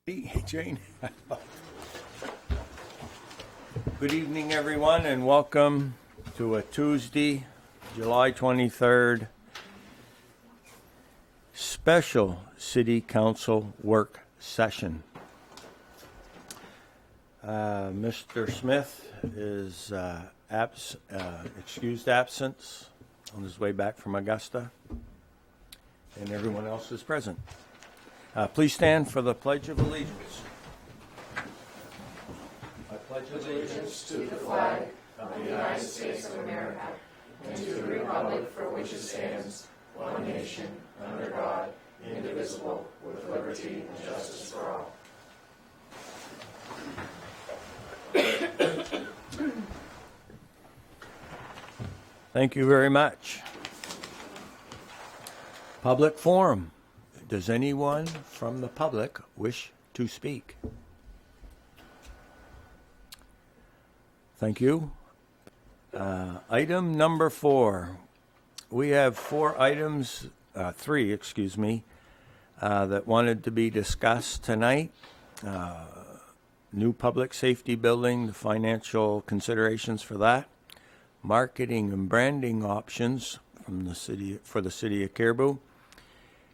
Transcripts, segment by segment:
Hey, Jane. Good evening, everyone, and welcome to a Tuesday, July 23rd, special City Council work session. Mr. Smith is excused absence on his way back from Augusta, and everyone else is present. Please stand for the Pledge of Allegiance. I pledge allegiance to the flag of the United States of America and to the republic for which it stands, one nation, under God, indivisible, with liberty and justice for all. Thank you very much. Public forum. Does anyone from the public wish to speak? Thank you. Item number 4. We have three, that wanted to be discussed tonight. New public safety building, the financial considerations for that, marketing and branding options for the city of Caribou,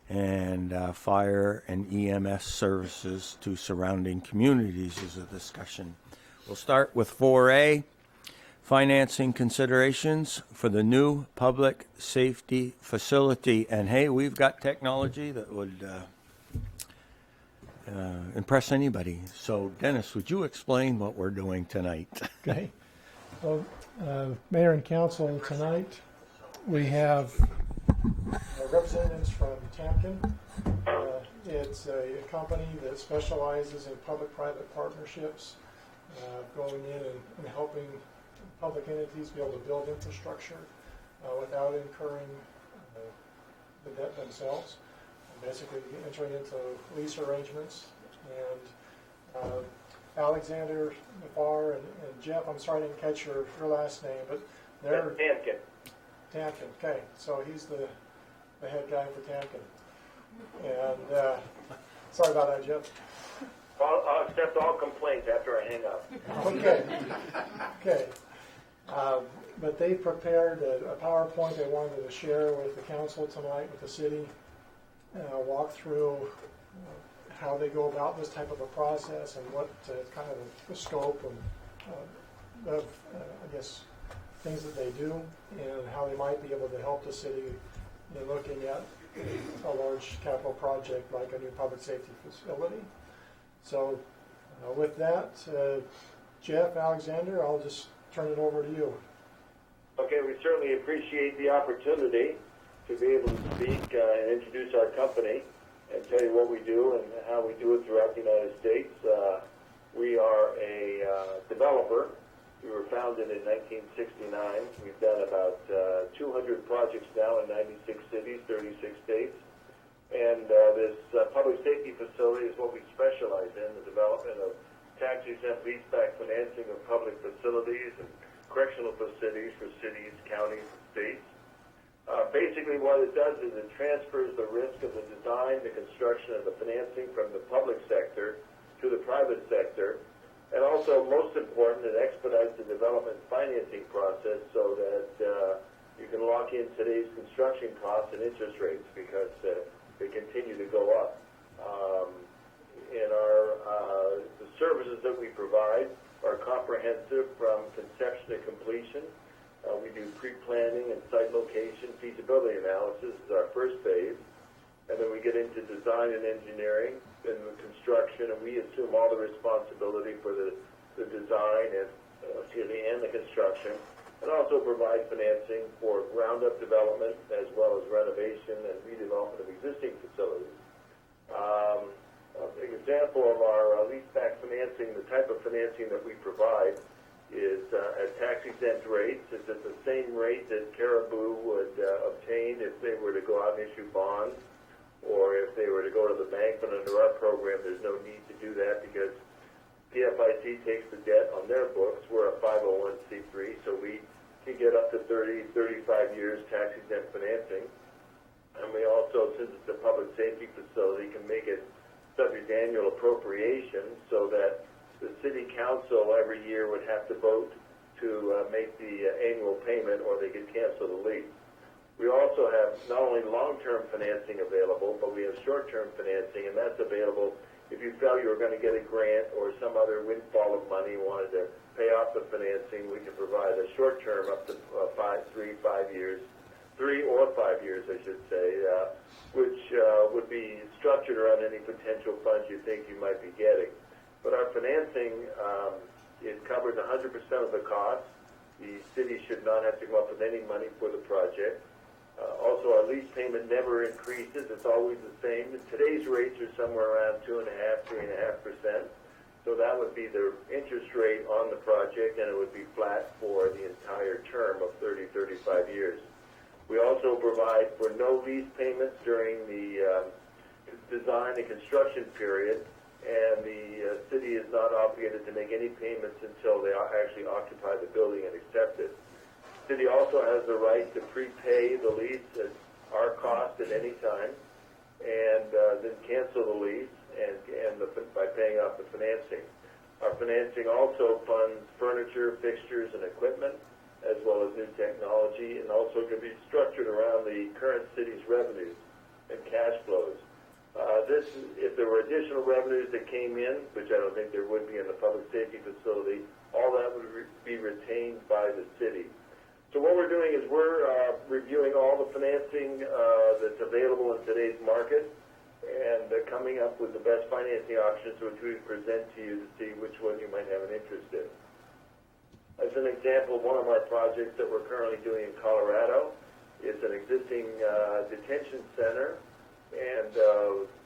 and fire and EMS services to surrounding communities is a discussion. We'll start with 4A, financing considerations for the new public safety facility. And hey, we've got technology that would impress anybody. So Dennis, would you explain what we're doing tonight? Okay. Well, Mayor and Council, tonight we have representatives from Tamkin. It's a company that specializes in public-private partnerships, going in and helping public entities be able to build infrastructure without incurring the debt themselves. Basically entering into lease arrangements. And Alexander Navar and Jeff, I'm sorry I didn't catch your last name, but they're Tamkin. Tamkin, okay. So he's the head guy for Tamkin. And sorry about that, Jeff. I'll accept all complaints after I hang up. Okay. But they prepared a PowerPoint they wanted to share with the council tonight, with the city, walk through how they go about this type of a process and what kind of the scope of I guess, things that they do and how they might be able to help the city in looking at a large capital project like a new public safety facility. So with that, Jeff, Alexander, I'll just turn it over to you. Okay, we certainly appreciate the opportunity to be able to speak and introduce our company and tell you what we do and how we do it throughout the United States. We are a developer. We were founded in 1969. We've done about 200 projects now in 96 cities, 36 states. And this public safety facility is what we specialize in, the development of tax-exempt leaseback financing of public facilities and correctional facilities for cities, counties, and states. Basically what it does is it transfers the risk of the design, the construction, and the financing from the public sector to the private sector. And also, most important, it expedites the development financing process so that you can lock in today's construction costs and interest rates because they continue to go up. The services that we provide are comprehensive from conception to completion. We do pre-planning and site location feasibility analysis is our first phase. And then we get into design and engineering and the construction, and we assume all the responsibility for the design and the construction, and also provide financing for ground-up development as well as renovation and redevelopment of existing facilities. An example of our leaseback financing, the type of financing that we provide is at tax-exempt rates. It's at the same rate that Caribou would obtain if they were to go out and issue bonds, or if they were to go to the bank. But under our program, there's no need to do that because PFIC takes the debt on their books. We're a 501c3, so we can get up to 30, 35 years tax-exempt financing. And we also, since it's a public safety facility, can make it subject to annual appropriation, so that the city council every year would have to vote to make the annual payment, or they could cancel the lease. We also have not only long-term financing available, but we have short-term financing, and that's available if you felt you were going to get a grant or some other windfall of money, wanted to pay off the financing. We can provide a short-term up to 3 or 5 years, I should say, which would be structured around any potential funds you think you might be getting. But our financing, it covers 100% of the cost. The city should not have to come up with any money for the project. Also, our lease payment never increases. It's always the same. Today's rates are somewhere around 2.5%, 3.5%. So that would be the interest rate on the project, and it would be flat for the entire term of 30, 35 years. We also provide for no lease payments during the design and construction period, and the city is not obligated to make any payments until they actually occupy the building and accept it. The city also has the right to prepay the lease at our cost at any time, and then cancel the lease by paying off the financing. Our financing also funds furniture, fixtures, and equipment, as well as new technology, and also can be structured around the current city's revenues and cash flows. If there were additional revenues that came in, which I don't think there would be in the public safety facility, all that would be retained by the city. So what we're doing is we're reviewing all the financing that's available in today's market, and coming up with the best financing options, which we present to you to see which one you might have an interest in. As an example, one of our projects that we're currently doing in Colorado is an existing detention center, and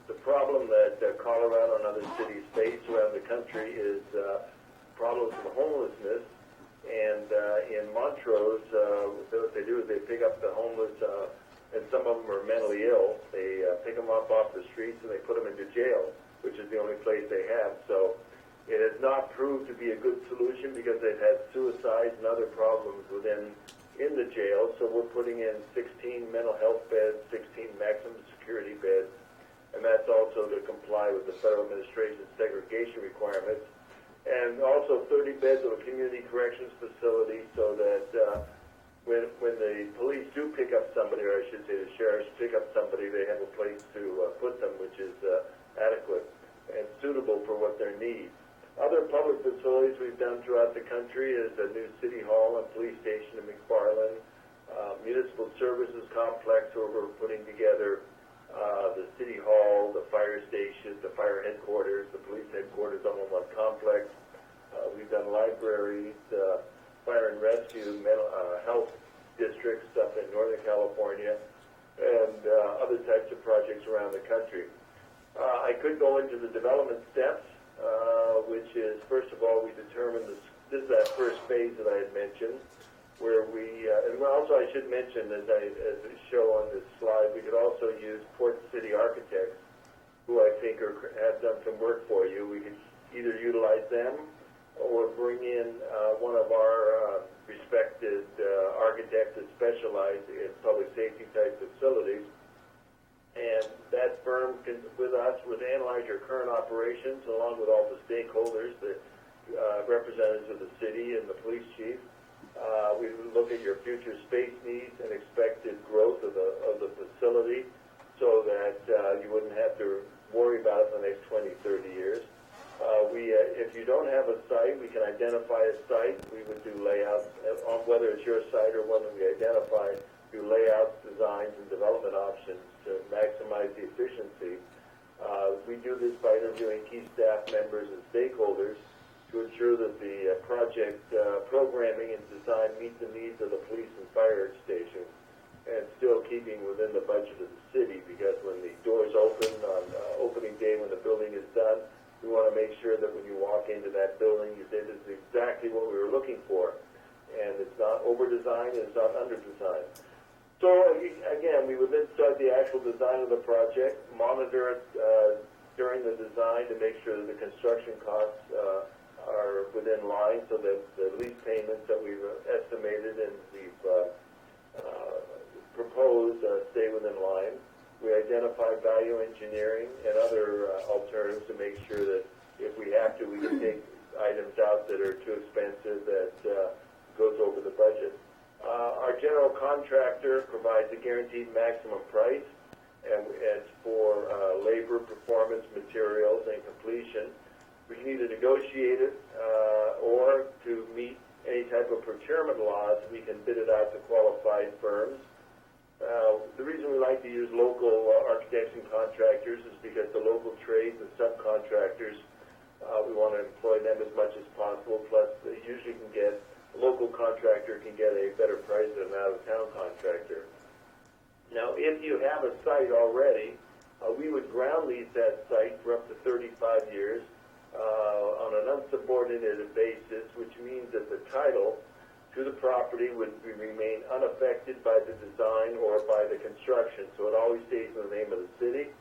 the problem that Colorado and other cities face around the country is problems of homelessness. And in Montrose, what they do is they pick up the homeless, and some of them are mentally ill. They pick them up off the streets and they put them into jail, which is the only place they have. So it has not proved to be a good solution because they've had suicides and other problems in the jail. So we're putting in 16 mental health beds, 16 maximum security beds, and that's also to comply with the Federal Administration segregation requirements. And also 30 beds of a community corrections facility, so that when the police do pick up somebody, or I should say the sheriffs pick up somebody, they have a place to put them, which is adequate and suitable for what their needs. Other public facilities we've done throughout the country is a new city hall and police station in McFarland, municipal services complex where we're putting together the city hall, the fire station, the fire headquarters, the police headquarters all in one complex. We've done libraries, fire and rescue, mental health districts up in Northern California, and other types of projects around the country. I could go into the development steps, which is, first of all, we determined this is that first phase that I had mentioned, where we, and also I should mention, as I show on this slide, we could also use Port City architects, who I think have done some work for you. We could either utilize them or bring in one of our respected architects that specialize in public safety type facilities. And that firm can, with us, would analyze your current operations along with all the stakeholders, the representatives of the city and the police chief. We would look at your future space needs and expected growth of the facility, so that you wouldn't have to worry about it for the next 20, 30 years. If you don't have a site, we can identify a site. We would do layouts, whether it's your site or one that we identify, do layouts, designs, and development options to maximize the efficiency. We do this by interviewing key staff members and stakeholders to ensure that the project programming and design meet the needs of the police and fire stations, and still keeping within the budget of the city, because when the doors open on opening day, when the building is done, we want to make sure that when you walk into that building, you say this is exactly what we were looking for, and it's not over-designed and it's not under-designed. So again, we would then start the actual design of the project, monitor it during the design to make sure that the construction costs are within line, so that the lease payments that we've estimated and we've proposed stay within line. We identify value engineering and other alternatives to make sure that if we have to, we can take items out that are too expensive that goes over the budget. Our general contractor provides a guaranteed maximum price, and it's for labor, performance, materials, and completion. We can either negotiate it or to meet any type of procurement laws, we can bid it out to qualified firms. The reason we like to use local architects and contractors is because the local trades and subcontractors, we want to employ them as much as possible. Plus, they usually can get, a local contractor can get a better price than an out-of-town contractor. Now, if you have a site already, we would ground lease that site for up to 35 years on an unsubordinated basis, which means that the title to the property would remain unaffected by the design or by the construction. So it always stays in the name of the city.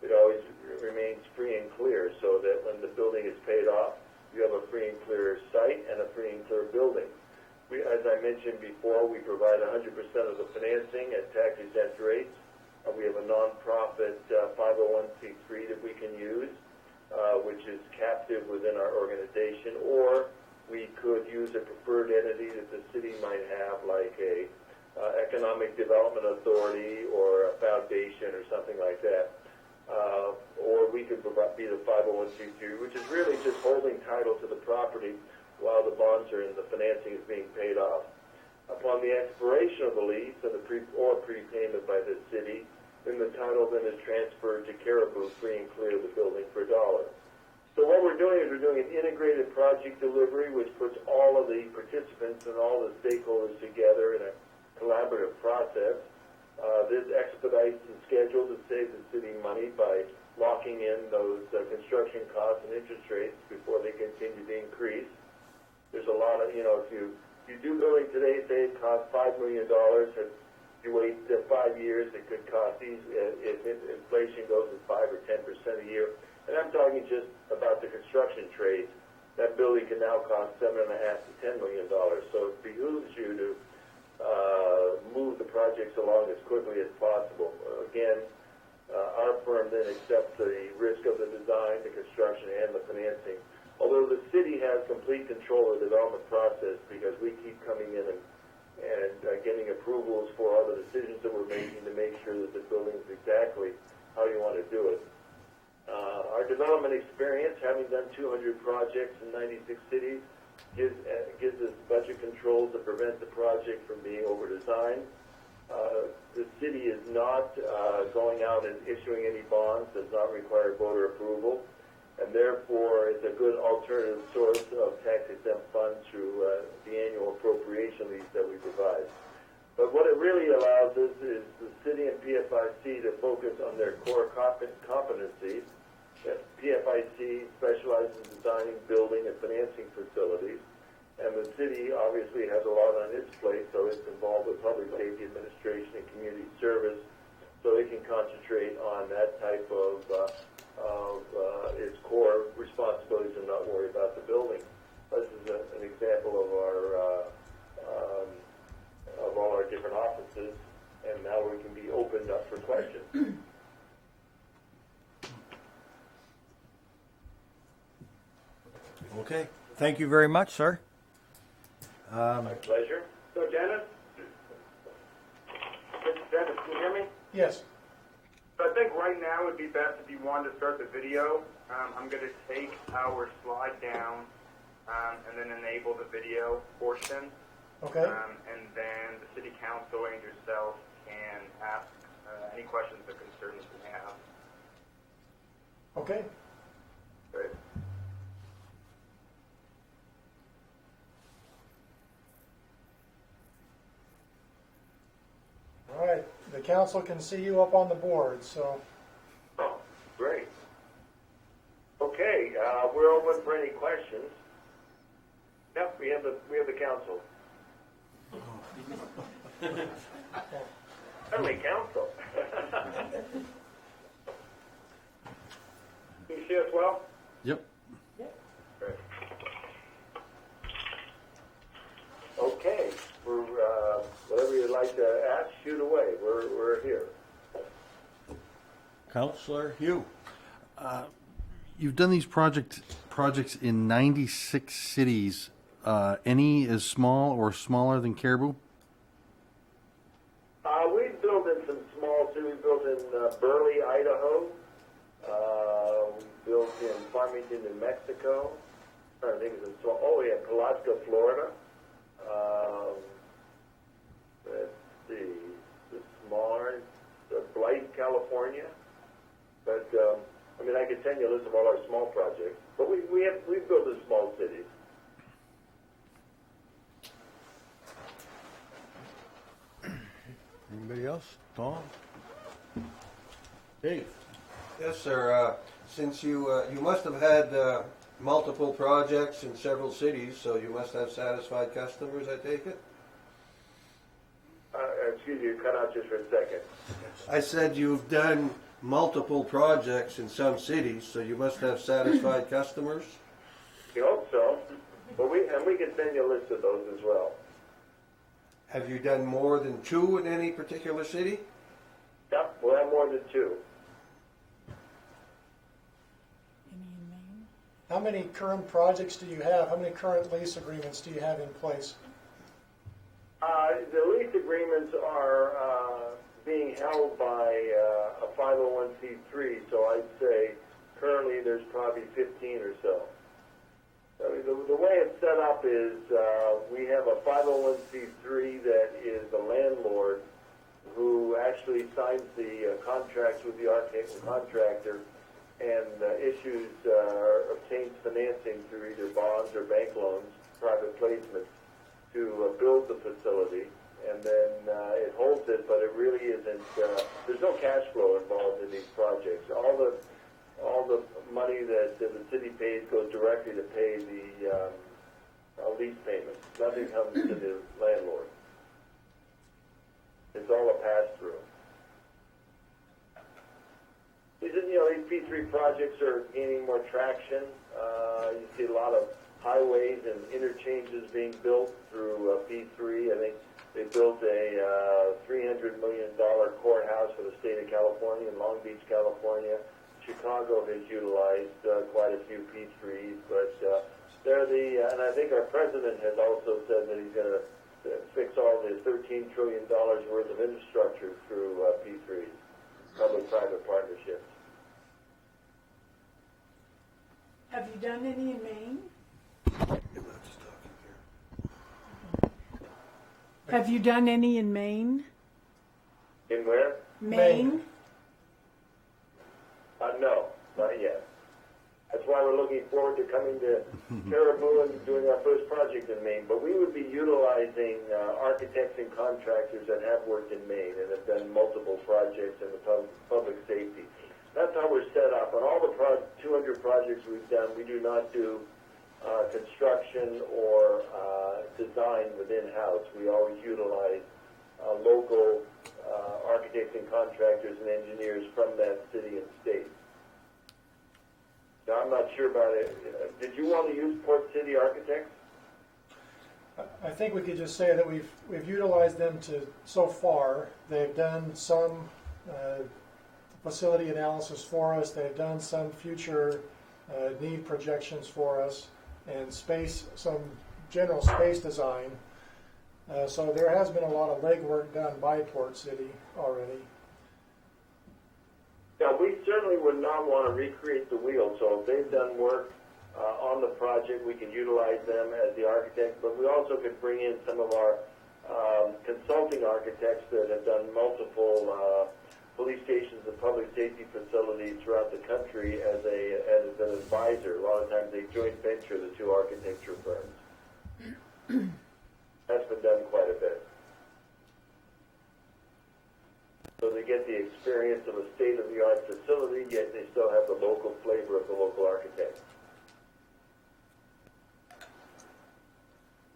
It always remains free and clear, so that when the building is paid off, you have a free and clear site and a free and clear building. As I mentioned before, we provide 100% of the financing at tax-exempt rates. We have a nonprofit 501c3 that we can use, which is captive within our organization, or we could use a preferred entity that the city might have, like a economic development authority or a foundation or something like that. Or we could be the 501c3, which is really just holding title to the property while the bonds are in, the financing is being paid off. Upon the expiration of the lease and or prepayment by the city, then the title then is transferred to Caribou, free and clear the building for $1. So what we're doing is we're doing an integrated project delivery, which puts all of the participants and all the stakeholders together in a collaborative process. This expedites the schedule to save the city money by locking in those construction costs and interest rates before they continue to increase. There's a lot of, if you do building today, say it costs $5 million. If you wait 5 years, it could cost these, if inflation goes at 5 or 10% a year. And I'm talking just about the construction trades. That building can now cost $7.5 to $10 million. So it behooves you to move the projects along as quickly as possible. Again, our firm then accepts the risk of the design, the construction, and the financing. Although the city has complete control of the development process because we keep coming in and getting approvals for all the decisions that we're making to make sure that the building is exactly how you want to do it. Our development experience, having done 200 projects in 96 cities, gives us budget controls to prevent the project from being over-designed. The city is not going out and issuing any bonds, does not require voter approval, and therefore is a good alternative source of tax-exempt funds through the annual appropriation lease that we provide. But what it really allows us is the city and PFIC to focus on their core competencies. PFIC specializes in designing, building, and financing facilities, and the city obviously has a lot on its plate, so it's involved with public safety administration and community service, so it can concentrate on that type of its core responsibilities and not worry about the building. This is an example of all our different offices, and now we can be opened up for questions. Okay. Thank you very much, sir. My pleasure. So, Dennis? Dennis, can you hear me? Yes. So I think right now would be best if you wanted to start the video. I'm going to take our slide down and then enable the video portion. Okay. And then the city council and yourself can ask any questions or concerns you have. Okay. Great. All right. The council can see you up on the board, so. Oh, great. Okay, we're open for any questions. Yep, we have the council. Friendly council. Can you see us well? Yep. Great. Okay, whatever you'd like to ask, shoot away. We're here. Counselor Hugh. You've done these projects in 96 cities. Any as small or smaller than Caribou? We built in some small cities. We built in Burley, Idaho. We built in Farmington, New Mexico. I'm trying to think of some small. Oh, yeah, Palatka, Florida. Let's see, the smaller, Blythe, California. But I mean, I could send you a list of all our small projects. But we've built in small cities. Anybody else? Tom? Dave? Yes, sir. Since you must have had multiple projects in several cities, so you must have satisfied customers, I take it? Excuse me, you cut out just for a second. I said you've done multiple projects in some cities, so you must have satisfied customers? We hope so. But we can send you a list of those as well. Have you done more than 2 in any particular city? Yep, we'll have more than 2. How many current projects do you have? How many current lease agreements do you have in place? The lease agreements are being held by a 501c3, so I'd say currently there's probably 15 or so. I mean, the way it's set up is we have a 501c3 that is the landlord who actually signs the contracts with the architect and contractor and obtains financing through either bonds or bank loans, private placements, to build the facility, and then it holds it, but it really isn't, there's no cash flow involved in these projects. All the money that the city pays goes directly to pay the lease payments. Nothing comes to the landlord. It's all a pass-through. These P3 projects are gaining more traction. You see a lot of highways and interchanges being built through P3. I think they built a $300 million courthouse for the state of California in Long Beach, California. Chicago has utilized quite a few P3s, but they're and I think our president has also said that he's going to fix all the $13 trillion worth of infrastructure through P3s, public-private partnerships. Have you done any in Maine? Have you done any in Maine? In where? Maine? No, not yet. That's why we're looking forward to coming to Caribou and doing our first project in Maine. But we would be utilizing architects and contractors that have worked in Maine and have done multiple projects in the public safety. That's how we're set up. On all the 200 projects we've done, we do not do construction or design within house. We always utilize local architects and contractors and engineers from that city and state. Now, I'm not sure about it. Did you want to use Port City architects? I think we could just say that we've utilized them so far. They've done some facility analysis for us. They've done some future need projections for us and some general space design. So there has been a lot of legwork done by Port City already. Now, we certainly would not want to recreate the wheel, so if they've done work on the project, we can utilize them as the architects, but we also could bring in some of our consulting architects that have done multiple police stations and public safety facilities throughout the country as an advisor. A lot of times they joint venture the two architecture firms. That's been done quite a bit. So they get the experience of a state-of-the-art facility, yet they still have the local flavor of the local architect.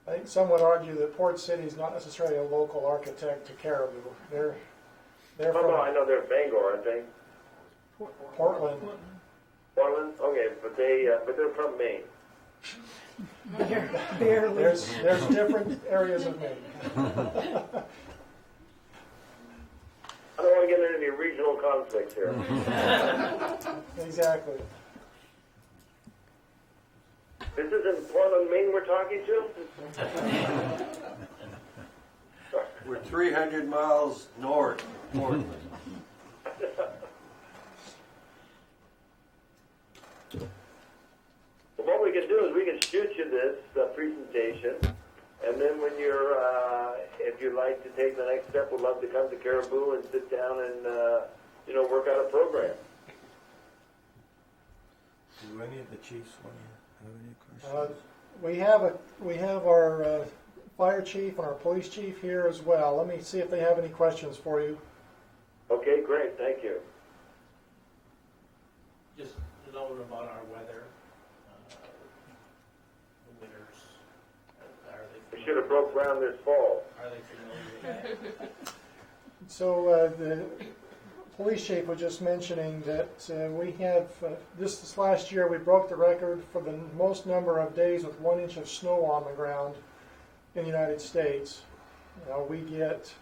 I think some would argue that Port City is not necessarily a local architect to Caribou. They're Oh, from no, I know they're Bangor, aren't they? Portland. Portland? Okay, but they're from Maine. Barely. There's different areas of Maine. I don't want to get into any regional conflicts here. Exactly. This isn't Portland, Maine we're talking to? We're 300 miles north of Portland. What we can do is we can shoot you this presentation, and then when you're, if you'd like to take the next step, we'd love to come to Caribou and sit down and, work out a program. Do any of the chiefs want to have any questions? We have our fire chief and our police chief here as well. Let me see if they have any questions for you. Okay, great, thank you. Just a note about our weather, the winters. We should have broke ground this fall. Are they familiar with that? So the police chief was just mentioning that we have, this last year, we broke the record for the most number of days with 1 inch of snow on the ground in the United States. We get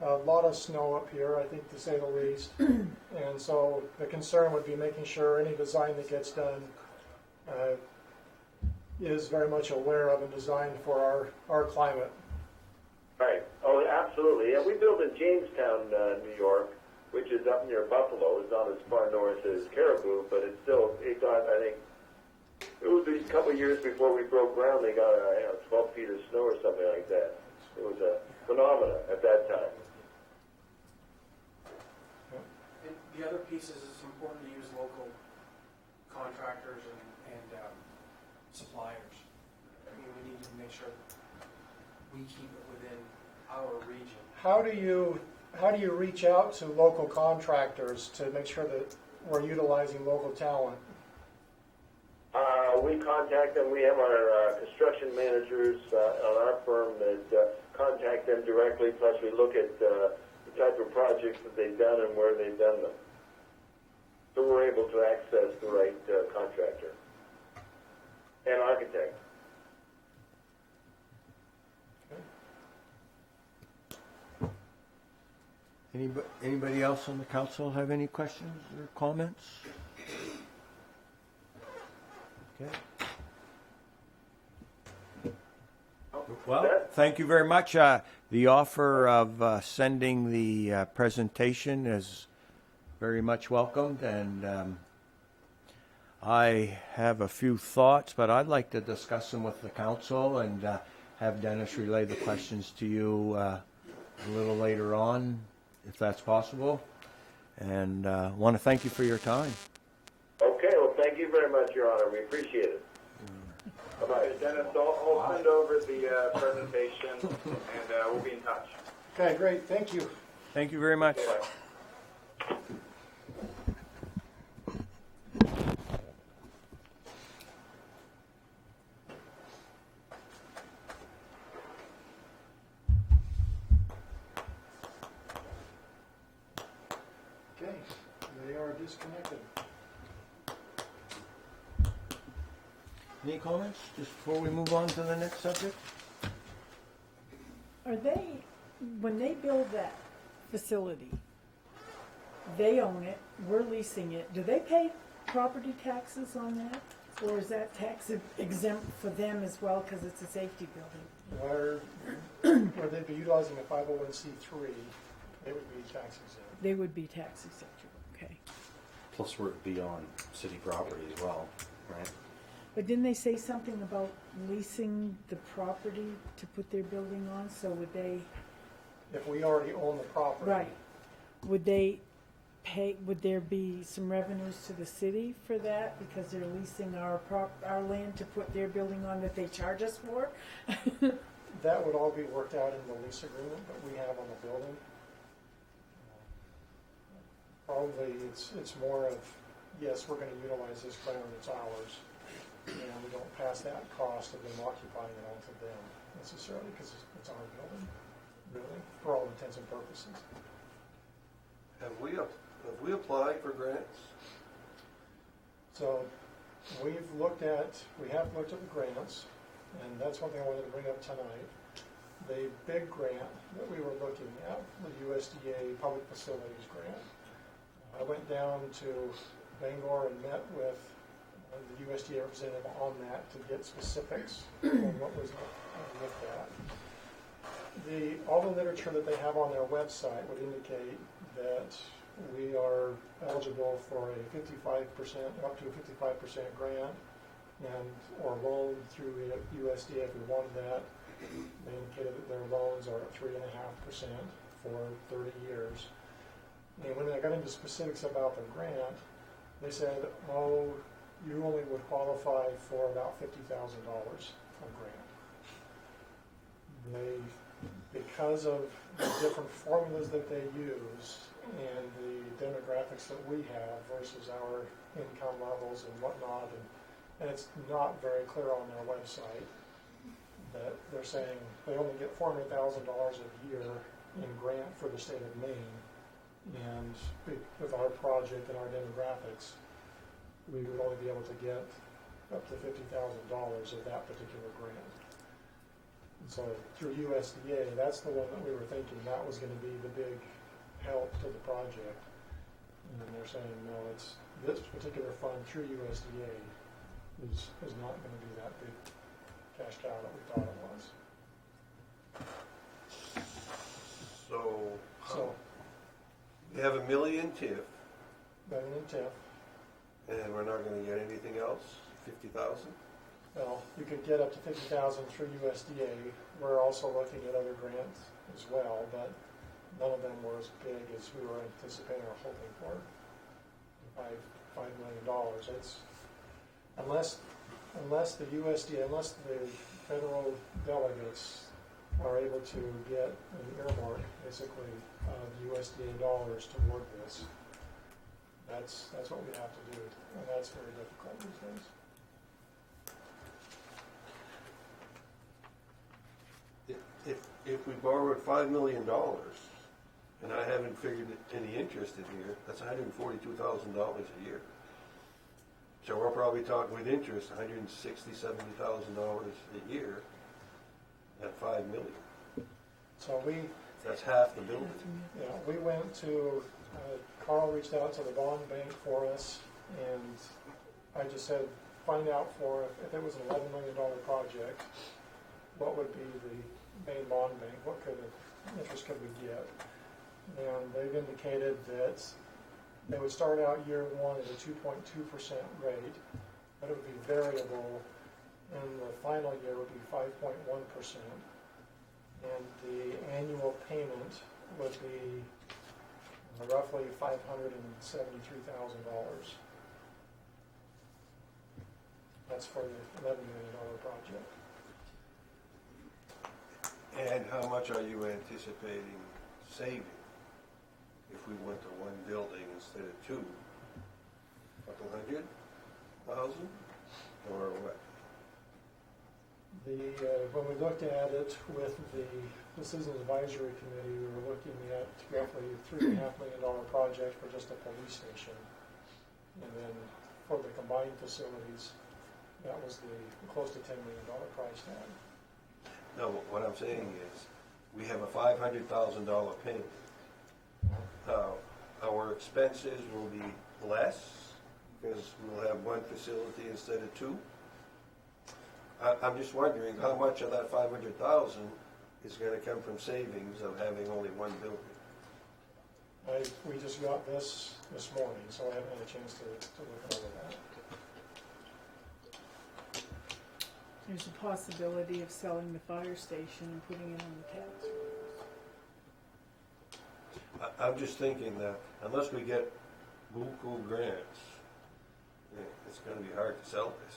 a lot of snow up here, I think, to say the least. And so the concern would be making sure any design that gets done is very much aware of and designed for our climate. Right, oh, absolutely. Yeah, we built in Jamestown, New York, which is up near Buffalo. It's not as far north as Caribou, but it got, I think, it was a couple of years before we broke ground, they got 12 feet of snow or something like that. It was a phenomenon at that time. And the other piece is it's important to use local contractors and suppliers. I mean, we need to make sure that we keep it within our region. How do you reach out to local contractors to make sure that we're utilizing local talent? We contact them. We have our construction managers on our firm that contact them directly. Plus, we look at the type of projects that they've done and where they've done them. So we're able to access the right contractor and architect. Anybody else on the council have any questions or comments? Okay. Well, thank you very much. The offer of sending the presentation is very much welcomed, and I have a few thoughts, but I'd like to discuss them with the council and have Dennis relay the questions to you a little later on, if that's possible. And want to thank you for your time. Okay, well, thank you very much, Your Honor. We appreciate it. Bye-bye. Dennis, I'll send over the presentation, and we'll be in touch. Okay, great. Thank you. Thank you very much. Bye. Okay, they are disconnected. Any comments just before we move on to the next subject? Are they, when they build that facility, they own it, we're leasing it, do they pay property taxes on that? Or is that tax exempt for them as well because it's a safety building? Where they'd be utilizing a 501c3, they would be tax exempt. They would be tax exempt, okay. Plus, we're beyond city property as well, right? But didn't they say something about leasing the property to put their building on? So would they, If we already own the property. right, would they pay, would there be some revenues to the city for that? Because they're leasing our land to put their building on that they charge us for? That would all be worked out in the lease agreement that we have on the building. Probably it's more of, yes, we're going to utilize this ground, it's ours. And we don't pass that cost of them occupying it onto them necessarily because it's our building, really, for all intents and purposes. Have we applied for grants? So we have looked at the grants, and that's one thing I wanted to bring up tonight. The big grant that we were looking at, the USDA Public Facilities Grant, I went down to Bangor and met with the USDA representative on that to get specifics on what was looked at. All the literature that they have on their website would indicate that we are eligible for a 55%, up to a 55% grant and or loan through USDA if we wanted that. They indicated that their loans are at 3.5% for 30 years. And when I got into specifics about the grant, they said, oh, you only would qualify for about $50,000 of grant. Because of the different formulas that they use and the demographics that we have versus our income levels and whatnot, and it's not very clear on their website that they're saying they only get $400,000 a year in grant for the state of Maine, and with our project and our demographics, we would only be able to get up to $50,000 of that particular grant. And so through USDA, that's the one that we were thinking that was going to be the big help to the project. And then they're saying, no, it's this particular fund through USDA is not going to be that big cash cow that we thought it was. So we have $1 million TIF, Then in TIF, and we're not going to get anything else. 50,000. well, you could get up to 50,000 through USDA. We're also looking at other grants as well, but none of them were as big as we were anticipating or hoping for. $5 million. It's unless the USDA, unless the federal delegates are able to get an earmark, basically, of USDA dollars toward this. That's what we have to do, and that's very difficult these days. If we borrowed $5 million, and I haven't figured any interest in here, that's $142,000 a year. So we're probably talking with interest, $160,000, $70,000 a year at $5 million. So That's half the building. we went to, Carl reached out to the bond bank for us, and I just said, find out if it was an $11 million project, what would be the main bond bank, what interest could we get? And they've indicated that they would start out year one at a 2.2% rate, but it would be variable, and the final year would be 5.1%. And the annual payment would be roughly $573,000. That's for the $11 million project. And how much are you anticipating saving if we went to one building instead of two? A couple $100,000 or what? When we looked at it with the Citizens Advisory Committee, we were looking at roughly $3.5 million project for just a police station. And then for the combined facilities, that was the close to $10 million price tag. No, what I'm saying is, we have a $500,000 payment. Our expenses will be less because we'll have one facility instead of two. I'm just wondering how much of that $500,000 is going to come from savings of having only one building. We just got this morning, so I haven't had a chance to look over that. There's a possibility of selling the fire station and putting it on the tax rolls. I'm just thinking that unless we get buku grants, it's going to be hard to sell this.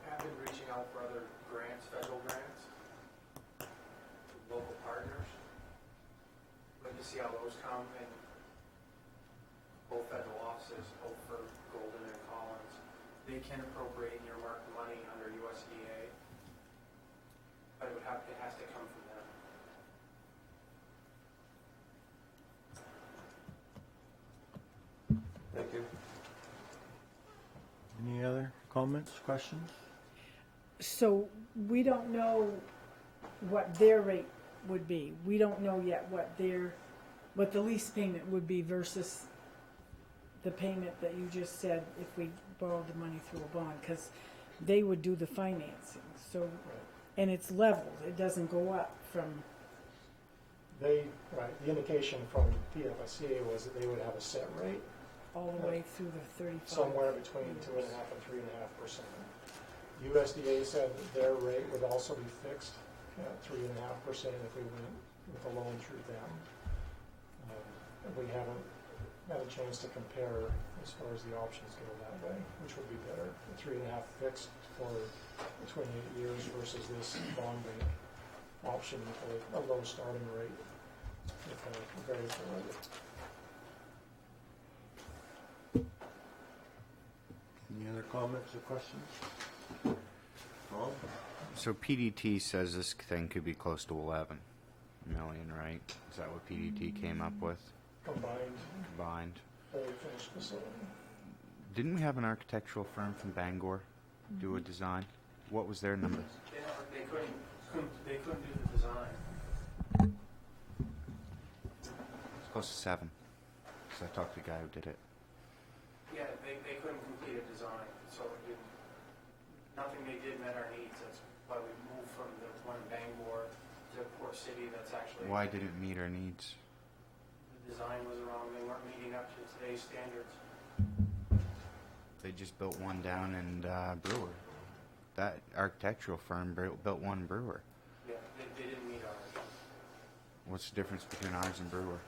I've been reaching out for other grants, federal grants, local partners. Let me see how those come, and both federal offices, both for Golden and Collins, they can appropriate and earmark money under USDA, but it has to come from them. Thank you. Any other comments, questions? So we don't know what their rate would be. We don't know yet what their what the lease payment would be versus the payment that you just said if we borrowed the money through a bond, because they would do the financing, so, and it's leveled, it doesn't go up from, The indication from PFSCA was that they would have a set rate all the way through the 35. somewhere between 2.5% and 3.5%. USDA said that their rate would also be fixed at 3.5% if we went with a loan through them. We haven't had a chance to compare as far as the options go that way, which would be better. 3.5 fixed for 28 years versus this bond bank option for a low starting rate with a variable rate. Any other comments or questions? Tom? So PDT says this thing could be close to 11 million, right? Is that what PDT came up with? Combined, fully finished facility. Didn't we have an architectural firm from Bangor do a design? What was their number? They couldn't do the design. It's close to 7. Because I talked to the guy who did it. Yeah, they couldn't complete a design, so it didn't, nothing they did met our needs. That's why we moved from the one in Bangor to Port City. That's actually, Why did it meet our needs? the design was wrong. They weren't meeting up to today's standards. They just built one down in Brewer. That architectural firm built one in Brewer. Yeah, they didn't meet ours. What's the difference between ours and Brewer?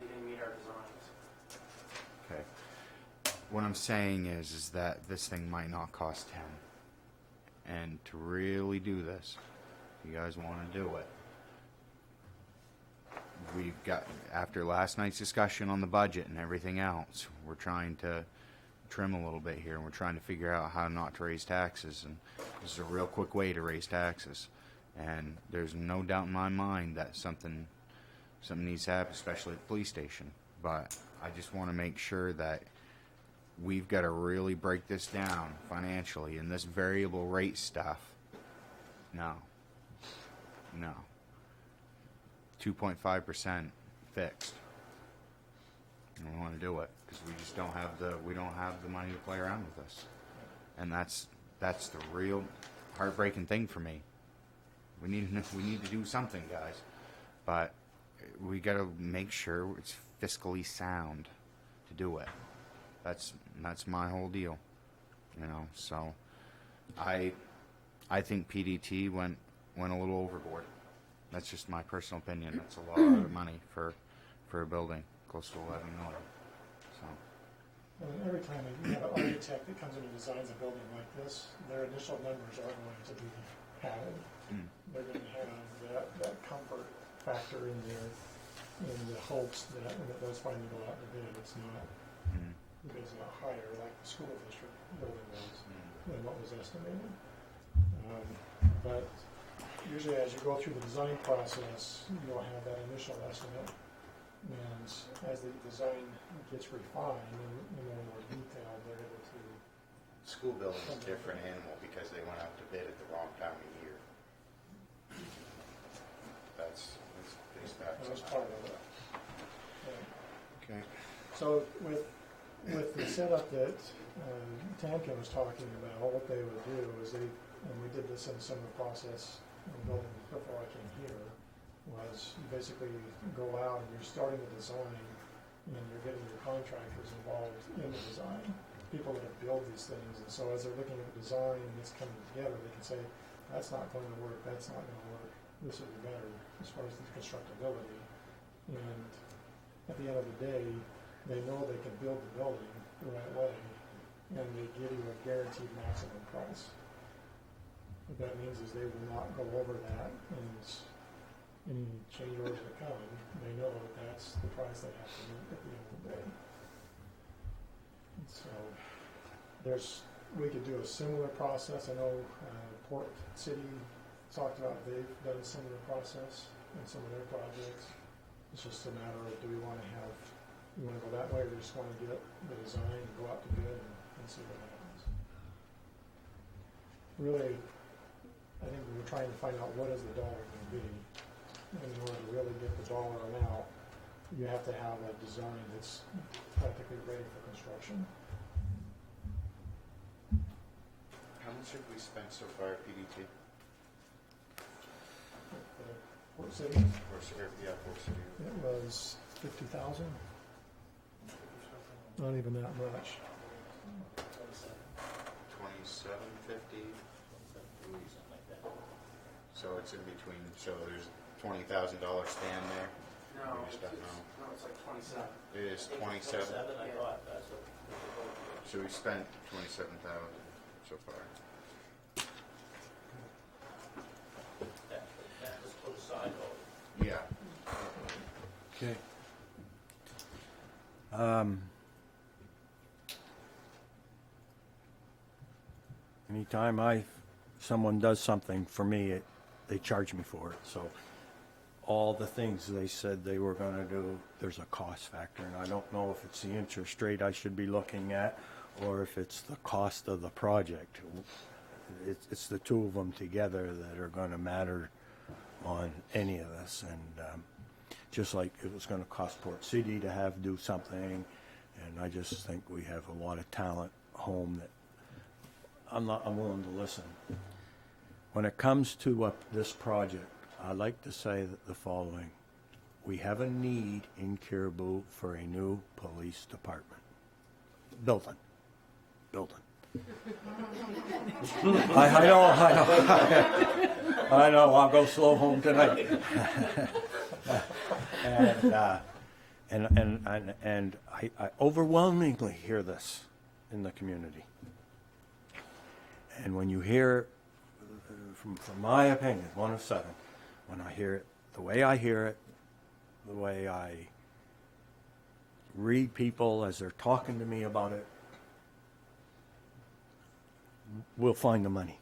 They didn't meet our designs. Okay. What I'm saying is that this thing might not cost 10. And to really do this, if you guys want to do it, we've got, after last night's discussion on the budget and everything else, we're trying to trim a little bit here, and we're trying to figure out how not to raise taxes, and this is a real quick way to raise taxes. And there's no doubt in my mind that something needs to happen, especially at the police station. But I just want to make sure that we've got to really break this down financially, and this variable rate stuff, no. 2.5% fixed. And we want to do it because we just don't have the money to play around with this, and that's the real heartbreaking thing for me. We need to do something, guys, but we got to make sure it's fiscally sound to do it. That's my whole deal, you know. So I think PDT went a little overboard. That's just my personal opinion. That's a lot of money for a building close to 11 million. So And every time you have an architect that comes in and designs a building like this, their initial numbers are going to be padded. They're going to have that comfort factor in there, in the hopes that when it does finally go out to bid, it's not higher like the school district building was than what was estimated. But usually as you go through the design process, you'll have that initial estimate. And as the design gets refined and more detailed, they're able to. school building's a different animal because they went out to bid at the wrong time of year. That's That was part of it. okay. So with the setup that Tamkin was talking about, what they would do is and we did this in a similar process in the building before I came here, was you basically go out and you're starting the design and you're getting your contractors involved in the design, people that have built these things, and so as they're looking at the design and it's coming together, they can say, that's not going to work, that's not going to work, this would be better as far as the constructability. And at the end of the day, they know they can build the building the right way, and they give you a guaranteed maximum price. What that means is they will not go over that, and any change orders that come, they know that that's the price they have to meet at the end of the day. And so we could do a similar process. I know Port City talked about they've done a similar process in some of their projects. It's just a matter of, do we want to go that way, or we just want to get the design and go out to bid and see what happens. Really, I think we were trying to find out what is the dollar going to be in order to really get the the dollar amount, you have to have a design that's practically ready for construction. How much have we spent so far at PDT? Port City, Port City. it was 50,000. Not even that much. 2750. So it's in between. So there's $20,000 stand there. No, We just don't know. no, it's like 27. It is 27. I thought that's what. So we spent 27,000 so far. That was put aside, Yeah. Okay. Anytime someone does something for me, they charge me for it. So all the things they said they were going to do, there's a cost factor, and I don't know if it's the interest rate I should be looking at, or if it's the cost of the project. It's the two of them together that are going to matter on any of this, and just like it was going to cost Port City to do something, and I just think we have a lot of talent home that I'm willing to listen. When it comes to this project, I'd like to say that the following. We have a need in Caribou for a new police department. Building. I know, I'll go slow home tonight. And I overwhelmingly hear this in the community. And when you hear, from my opinion, 1 of 7, when I hear it, the way I hear it, the way I read people as they're talking to me about it, we'll find the money,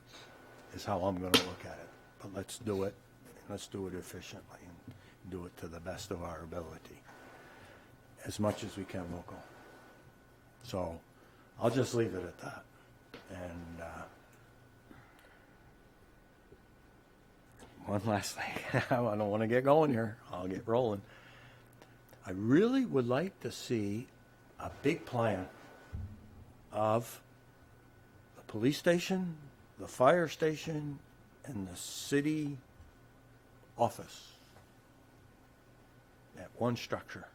is how I'm going to look at it. But let's do it, and let's do it efficiently, and do it to the best of our ability, as much as we can local. So I'll just leave it at that. And one last thing. I don't want to get going here. I'll get rolling. I really would like to see a big plan of the police station, the fire station, and the city office at one structure.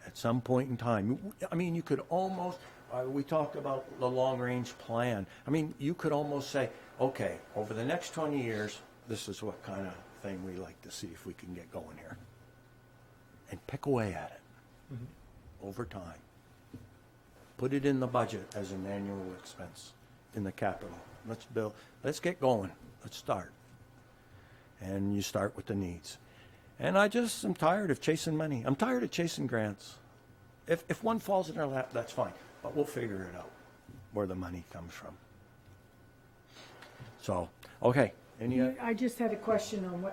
At some point in time. I mean, you could almost, we talked about the long-range plan. I mean, you could almost say, okay, over the next 20 years, this is what kind of thing we like to see if we can get going here. And pick away at it over time. Put it in the budget as an annual expense in the capital. Let's get going. Let's start. And you start with the needs. And I just am tired of chasing money. I'm tired of chasing grants. If one falls in our lap, that's fine. But we'll figure it out where the money comes from. So, okay. I just had a question on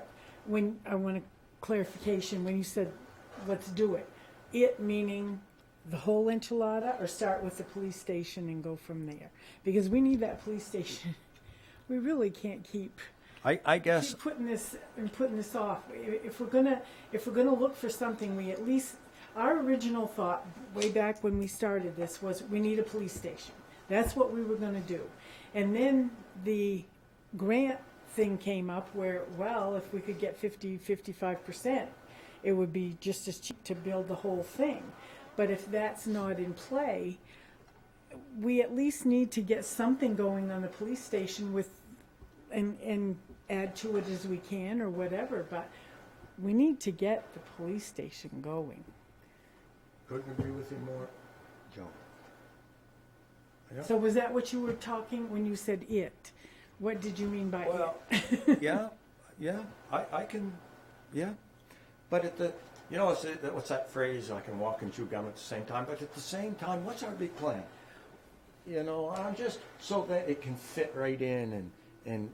when I want a clarification, when you said, let's do it. It meaning the whole enchilada, or start with the police station and go from there? Because we need that police station. We really can't keep I guess putting this off. If we're gonna look for something, we at least, our original thought way back when we started this was we need a police station. That's what we were gonna do. And then the grant thing came up where, well, if we could get 55%, it would be just as cheap to build the whole thing. But if that's not in play, we at least need to get something going on the police station and add to it as we can or whatever, but we need to get the police station going. couldn't agree with you more, Joe. Yeah. So was that what you were talking when you said it? What did you mean by Well, yeah, I can, yeah. But what's that phrase, I can walk and chew gum at the same time, but at the same time, what's our big plan? I'm just, so that it can fit right in and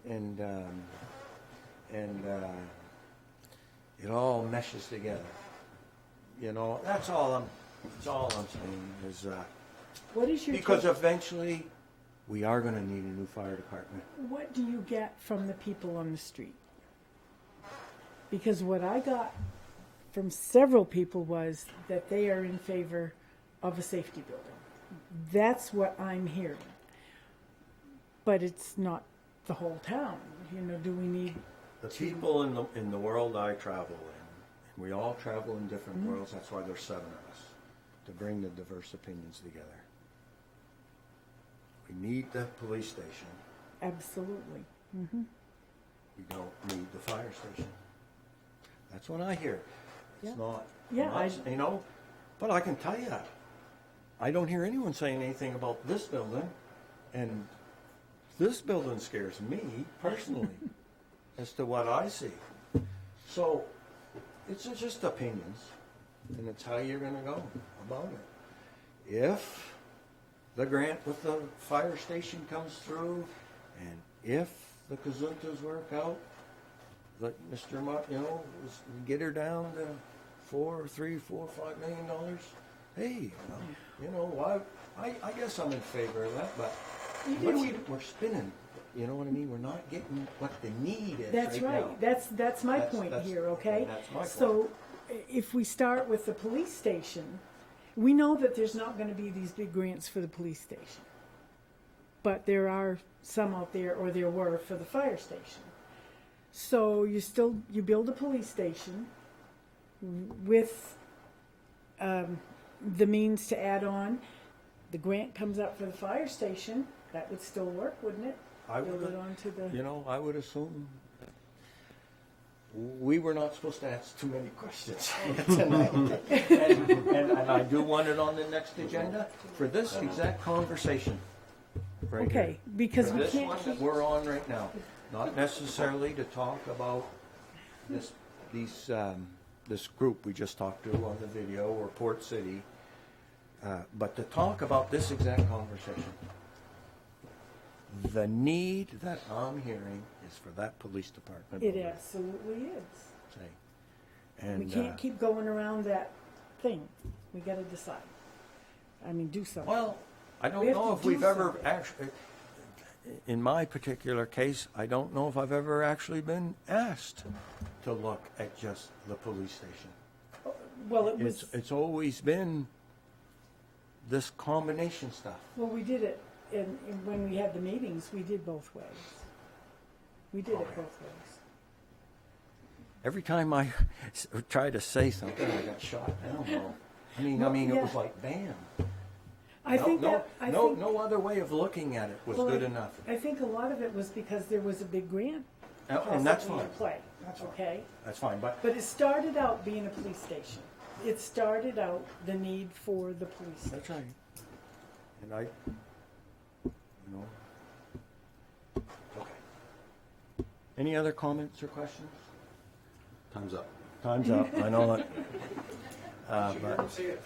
it all meshes together. That's all I'm saying is, what is your because eventually we are going to need a new fire department. what do you get from the people on the street? Because what I got from several people was that they are in favor of a safety building. That's what I'm hearing. But it's not the whole town. You know, do we need, The people in the world I travel in, and we all travel in different worlds, that's why there's 7 of us, to bring the diverse opinions together. We need the police station. absolutely. We don't need the fire station. That's what I hear. It's Yeah. not, Yeah, you know, but I can tell you, I don't hear anyone saying anything about this building, and this building scares me personally as to what I see. So it's just opinions, and it's how you're going to go about it. If the grant with the fire station comes through, and if the Kazuntas work out, like Mr. Mott, you know, get her down to $5 million. Hey, you know, I guess I'm in favor of that, but we're spinning. You know what I mean? We're not getting what the need is. That's right. right. Now. That's my point here, okay? That's my point. So if we start with the police station, we know that there's not going to be these big grants for the police station. But there are some out there, or there were, for the fire station. So you build a police station with the means to add on. The grant comes up for the fire station. That would still work, wouldn't it? I Build would, it onto the. you know, I would assume we were not supposed to ask too many questions tonight. and I do want it on the next agenda for this exact conversation. Right here. Okay, because For we this can't one keep. that we're on right now, not necessarily to talk about this group we just talked to on the video or Port City, but to talk about this exact conversation. The need that I'm hearing is for that police department. It building, absolutely is. say. And We can't keep going around that thing. We got to decide. I mean, do something. well, I don't We have know to if do we've ever something. actually. In my particular case, I don't know if I've ever actually been asked to look at just the police station. Well, it was. It's always been this combination stuff. Well, we did it when we had the meetings. We did both ways. We did it both ways. Every time I tried to say something, I got shot down. Though. I mean, it was Yeah. like bam. I think that. I think, no other way of looking at it was well, good enough. I think a lot of it was because there was a big grant And that's possibly fine. in play. That's fine. Okay. That's fine. But But it started out being a police station. It started out the need for the police station. that's right. And I, you know. Okay. Any other comments or questions? Time's up. Time's up. I know it. Did you hear him But say a $300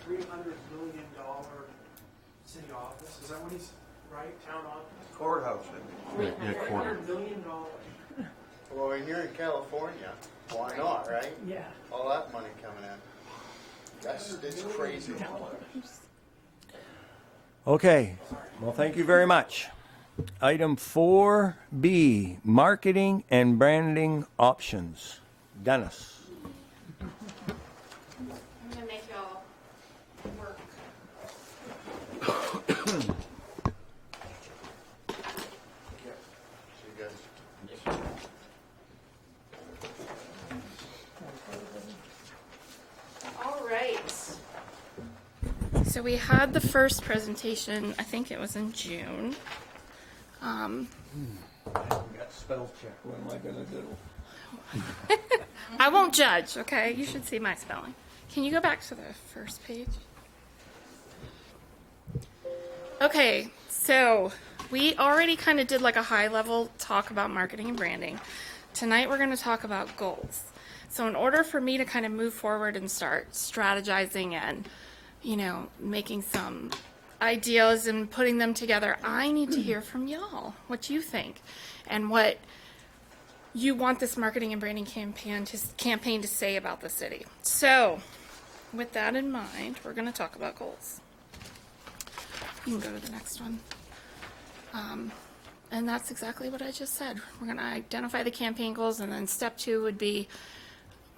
million city office? Is that what he's, right, town office? Courthouse. Yeah, quarter. $300 million. Well, we're here in California. Why not, right? Yeah. All that money coming in. It's crazy. okay. Well, thank you very much. Item 4B, marketing and branding options. Dennis. I'm gonna make y'all work. See you guys. All right. So we had the first presentation, I think it was in June. I haven't got spell check. What am I going to do? I won't judge, okay? You should see my spelling. Can you go back to the first page? Okay, so we already kind of did like a high level talk about marketing and branding. Tonight we're going to talk about goals. So in order for me to kind of move forward and start strategizing and, you know, making some ideas and putting them together, I need to hear from y'all what you think and what you want this marketing and branding campaign to say about the city. So, with that in mind, we're going to talk about goals. You can go to the next one. And that's exactly what I just said. We're going to identify the campaign goals, and then step 2 would be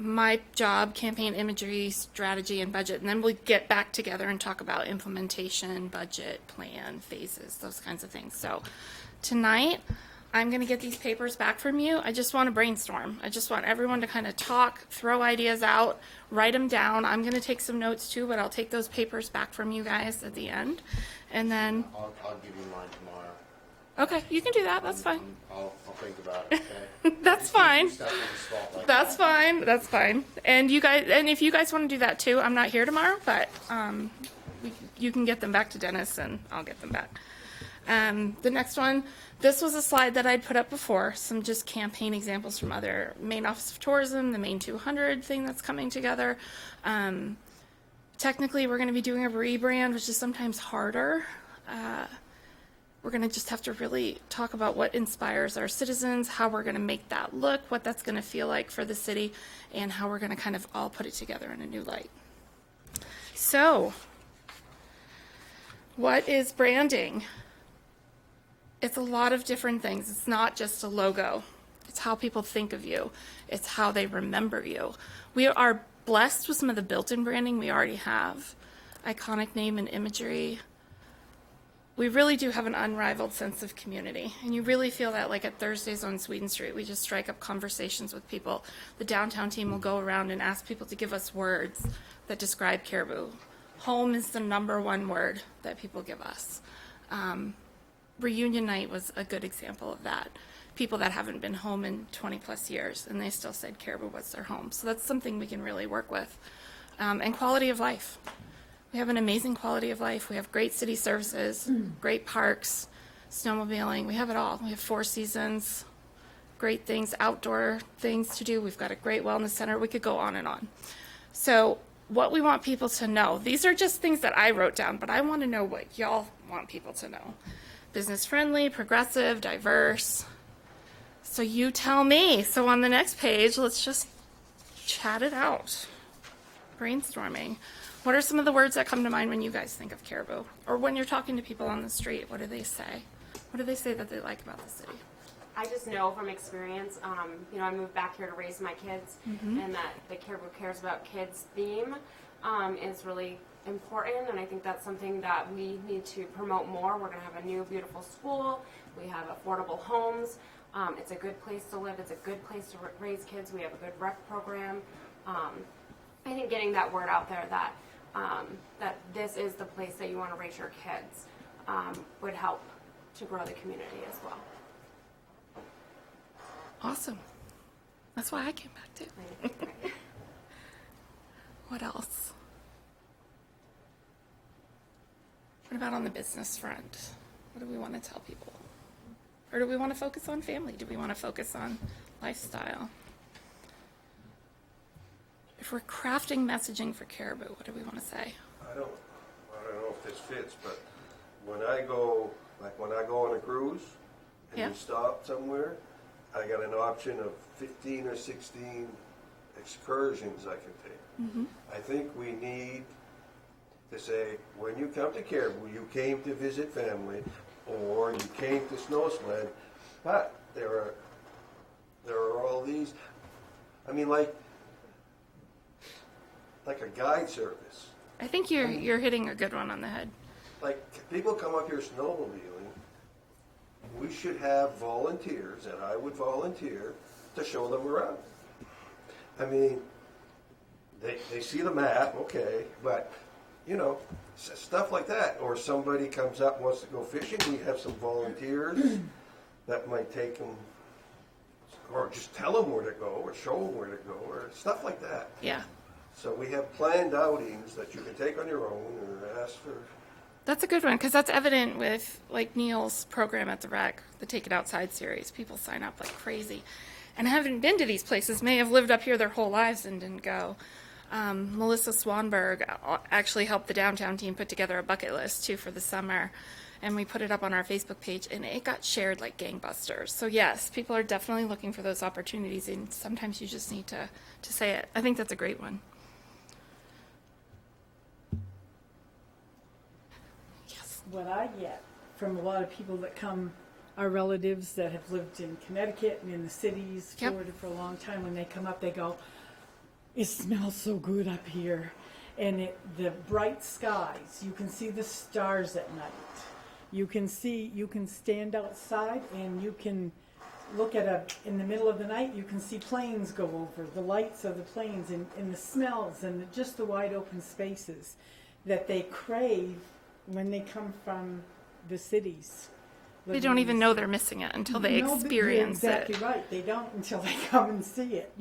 my job, campaign imagery, strategy, and budget, and then we get back together and talk about implementation, budget, plan, phases, those kinds of things. So tonight, I'm going to get these papers back from you. I just want to brainstorm. I just want everyone to kind of talk, throw ideas out, write them down. I'm going to take some notes too, but I'll take those papers back from you guys at the end. And then, I'll give you mine tomorrow. okay, you can do that. That's fine. I'll think about it, okay? That's fine. Stuff in the spotlight. That's fine. That's fine. And you guys, and if you guys want to do that too, I'm not here tomorrow, but you can get them back to Dennis, and I'll get them back. The next one, this was a slide that I'd put up before, some just campaign examples from other Maine Office of Tourism, the Maine 200 thing that's coming together. Technically, we're going to be doing a rebrand, which is sometimes harder. We're going to just have to really talk about what inspires our citizens, how we're going to make that look, what that's going to feel like for the city, and how we're going to kind of all put it together in a new light. So, what is branding? It's a lot of different things. It's not just a logo. It's how people think of you. It's how they remember you. We are blessed with some of the built-in branding we already have. Iconic name and imagery. We really do have an unrivaled sense of community. And you really feel that like at Thursdays on Sweden Street, we just strike up conversations with people. The downtown team will go around and ask people to give us words that describe Caribou. Home is the #1 word that people give us. Reunion night was a good example of that. People that haven't been home in 20 plus years, and they still said Caribou was their home. So that's something we can really work with. And quality of life. We have an amazing quality of life. We have great city services, great parks, snowmobiling. We have it all. We have 4 seasons, great things, outdoor things to do. We've got a great wellness center. We could go on and on. So what we want people to know, these are just things that I wrote down, but I want to know what y'all want people to know. Business friendly, progressive, diverse. So you tell me. So on the next page, let's just chat it out. Brainstorming. What are some of the words that come to mind when you guys think of Caribou? Or when you're talking to people on the street, what do they say? What do they say that they like about the city? I just know from experience, I moved back here to raise my kids, and that the Caribou Cares About Kids theme is really important, and I think that's something that we need to promote more. We're going to have a new beautiful school. We have affordable homes. It's a good place to live. It's a good place to raise kids. We have a good rec program. I think getting that word out there that that this is the place that you want to raise your kids would help to grow the community as well. Awesome. That's why I came back too. What else? What about on the business front? What do we want to tell people? Or do we want to focus on family? Do we want to focus on lifestyle? If we're crafting messaging for Caribou, what do we want to say? I don't know if this fits, but when I go on a cruise and Yeah. you stop somewhere, I got an option of 15 or 16 excursions I can take. I think we need to say, when you come to Caribou, you came to visit family, or you came to snow sled, but there are all these, I mean, like a guide service. I think you're hitting a good one on the head. Like, people come up here snowmobiling, we should have volunteers, and I would volunteer to show them around. I mean, they see the map, okay, but, stuff like that. Or somebody comes up and wants to go fishing, we have some volunteers that might take them, or just tell them where to go, or show them where to go, or stuff like that. Yeah. So we have planned outings that you can take on your own, or ask for. That's a good one, because that's evident with like Neil's program at the Rec, the Take It Outside series. People sign up like crazy and haven't been to these places, may have lived up here their whole lives and didn't go. Melissa Swanberg actually helped the downtown team put together a bucket list too for the summer, and we put it up on our Facebook page, and it got shared like gangbusters. So yes, people are definitely looking for those opportunities, and sometimes you just need to say it. I think that's a great one. What I get from a lot of people that come, our relatives that have lived in Connecticut and in the cities, Yep. Florida for a long time, when they come up, they go, It smells so good up here. And the bright skies, you can see the stars at night. You can stand outside and you can look in the middle of the night, you can see planes go over, the lights of the planes and the smells and just the wide open spaces that they crave when they come from the cities. They don't even know they're missing it until they No, but experience you're exactly it. right. They don't until they come and see it,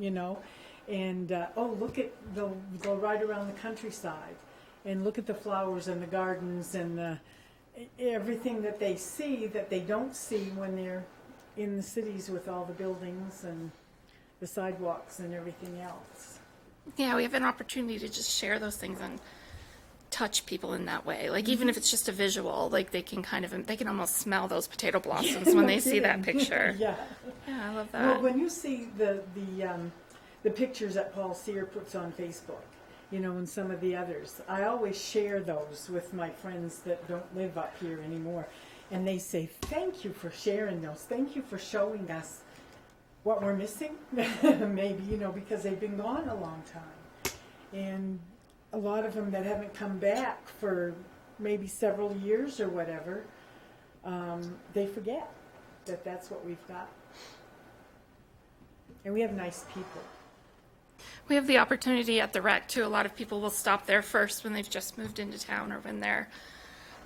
And look at they'll go right around the countryside and look at the flowers and the gardens and everything that they see that they don't see when they're in the cities with all the buildings and the sidewalks and everything else. Yeah, we have an opportunity to just share those things and touch people in that way. Like even if it's just a visual, like they can almost smell those potato blossoms when they see that picture. Yeah. Yeah, I love that. Well, when you see the pictures that Paul Sear puts on Facebook, and some of the others, I always share those with my friends that don't live up here anymore. And they say, thank you for sharing those. Thank you for showing us what we're missing, maybe, because they've been gone a long time. And a lot of them that haven't come back for maybe several years or whatever, they forget that that's what we've got. And we have nice people. We have the opportunity at the rec too. A lot of people will stop there first when they've just moved into town or when they're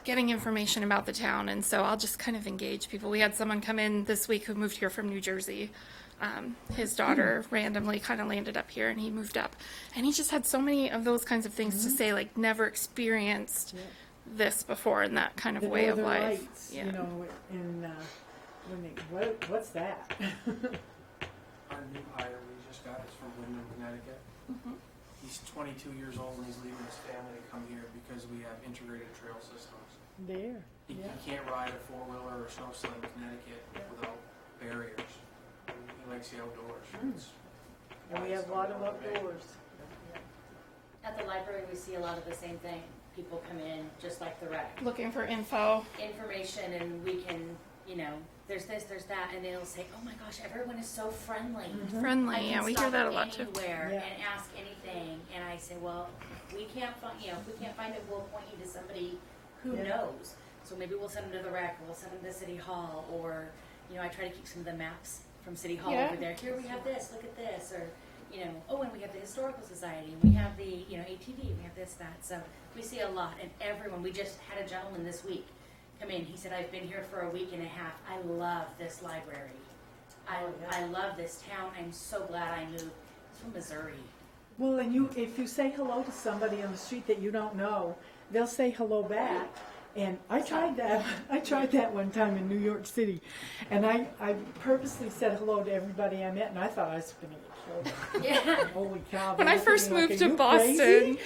getting information about the town. And so I'll just kind of engage people. We had someone come in this week who moved here from New Jersey. His daughter randomly kind of landed up here and he moved up. And he just had so many of those kinds of things to say, like never experienced this before in that kind of The way of Northern life. Lights, what's that? Our new hire we just got is from Wyndham, Connecticut. He's 22 years old and he's leaving his family to come here because we have integrated trail systems. There. He can't ride a four-wheeler or snow sled in Connecticut without barriers. He likes the outdoors. And we have a lot of outdoors. At the library, we see a lot of the same thing. People come in just like the rec. Looking for Information, and we can, there's this, there's that, and they'll say, "Oh my gosh, everyone is so friendly." Friendly, I can yeah, we hear stop that a lot too. anywhere and ask anything, and I say, "Well, if we can't find, if we can't find it, we'll point you to somebody who knows." So maybe we'll send them to the rec, or we'll send them to City Hall, or I try to keep some of the maps from City Hall over there. Here we have this. Look at this, or and we have the Historical Society, and we have the ATV, we have this, that. So we see a lot, and everyone. We just had a gentleman this week come in. He said, "I've been here for a week and a half. I love this library. I love this town. I'm so glad I moved." He's from Missouri. Well, and if you say hello to somebody on the street that you don't know, they'll say hello back. And I tried that. I tried that one time in New York City, and I purposely said hello to everybody I met, and I thought I was going to get killed. Yeah. Holy cow! When I first moved to Boston,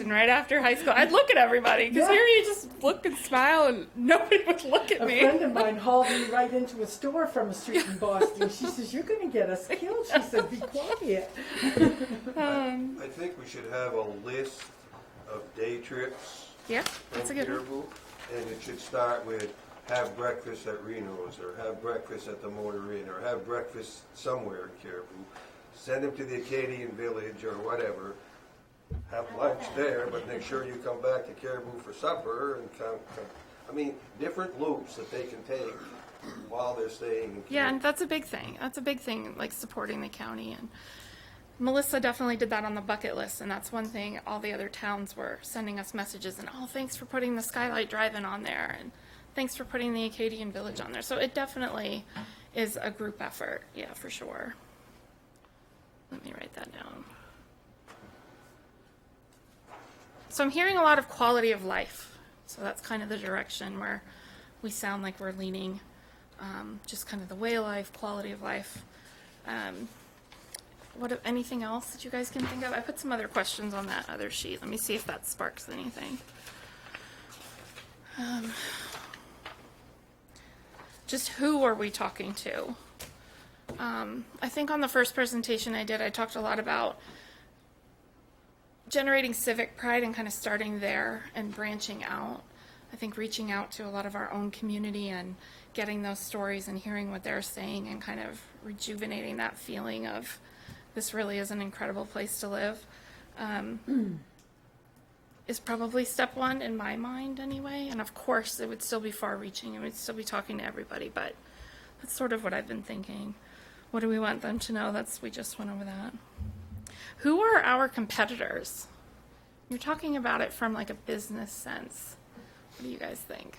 right after high school, I'd look at everybody because here you just look and smile and nobody would look at me. A friend of mine hauled me right into a store from a street in Boston. She says, "You're going to get us killed." She said, "Be quiet." I think we should have a list of day trips. Yeah, that's a good one. Caribou, and it should start with have breakfast at Reno's, or have breakfast at the Motor Inn, or have breakfast somewhere in Caribou. Send them to the Acadian Village or whatever. Have lunch there, but make sure you come back to Caribou for supper and come. I mean, different loops that they can take while they're staying in Caribou. Yeah, and that's a big thing. That's a big thing, like supporting the county. And Melissa definitely did that on the bucket list, and that's one thing all the other towns were sending us messages and, "Oh, thanks for putting the Skylight Drive-In on there," and "Thanks for putting the Acadian Village on there." So it definitely is a group effort, yeah, for sure. Let me write that down. So I'm hearing a lot of quality of life. So that's kind of the direction where we sound like we're leaning, just kind of the way of life, quality of life. Anything else that you guys can think of? I put some other questions on that other sheet. Let me see if that sparks anything. Just who are we talking to? I think on the first presentation I did, I talked a lot about generating civic pride and kind of starting there and branching out. I think reaching out to a lot of our own community and getting those stories and hearing what they're saying and kind of rejuvenating that feeling of this really is an incredible place to live, is probably step one in my mind anyway. And of course, it would still be far-reaching. It would still be talking to everybody, but that's sort of what I've been thinking. What do we want them to know? We just went over that. Who are our competitors? You're talking about it from like a business sense. What do you guys think?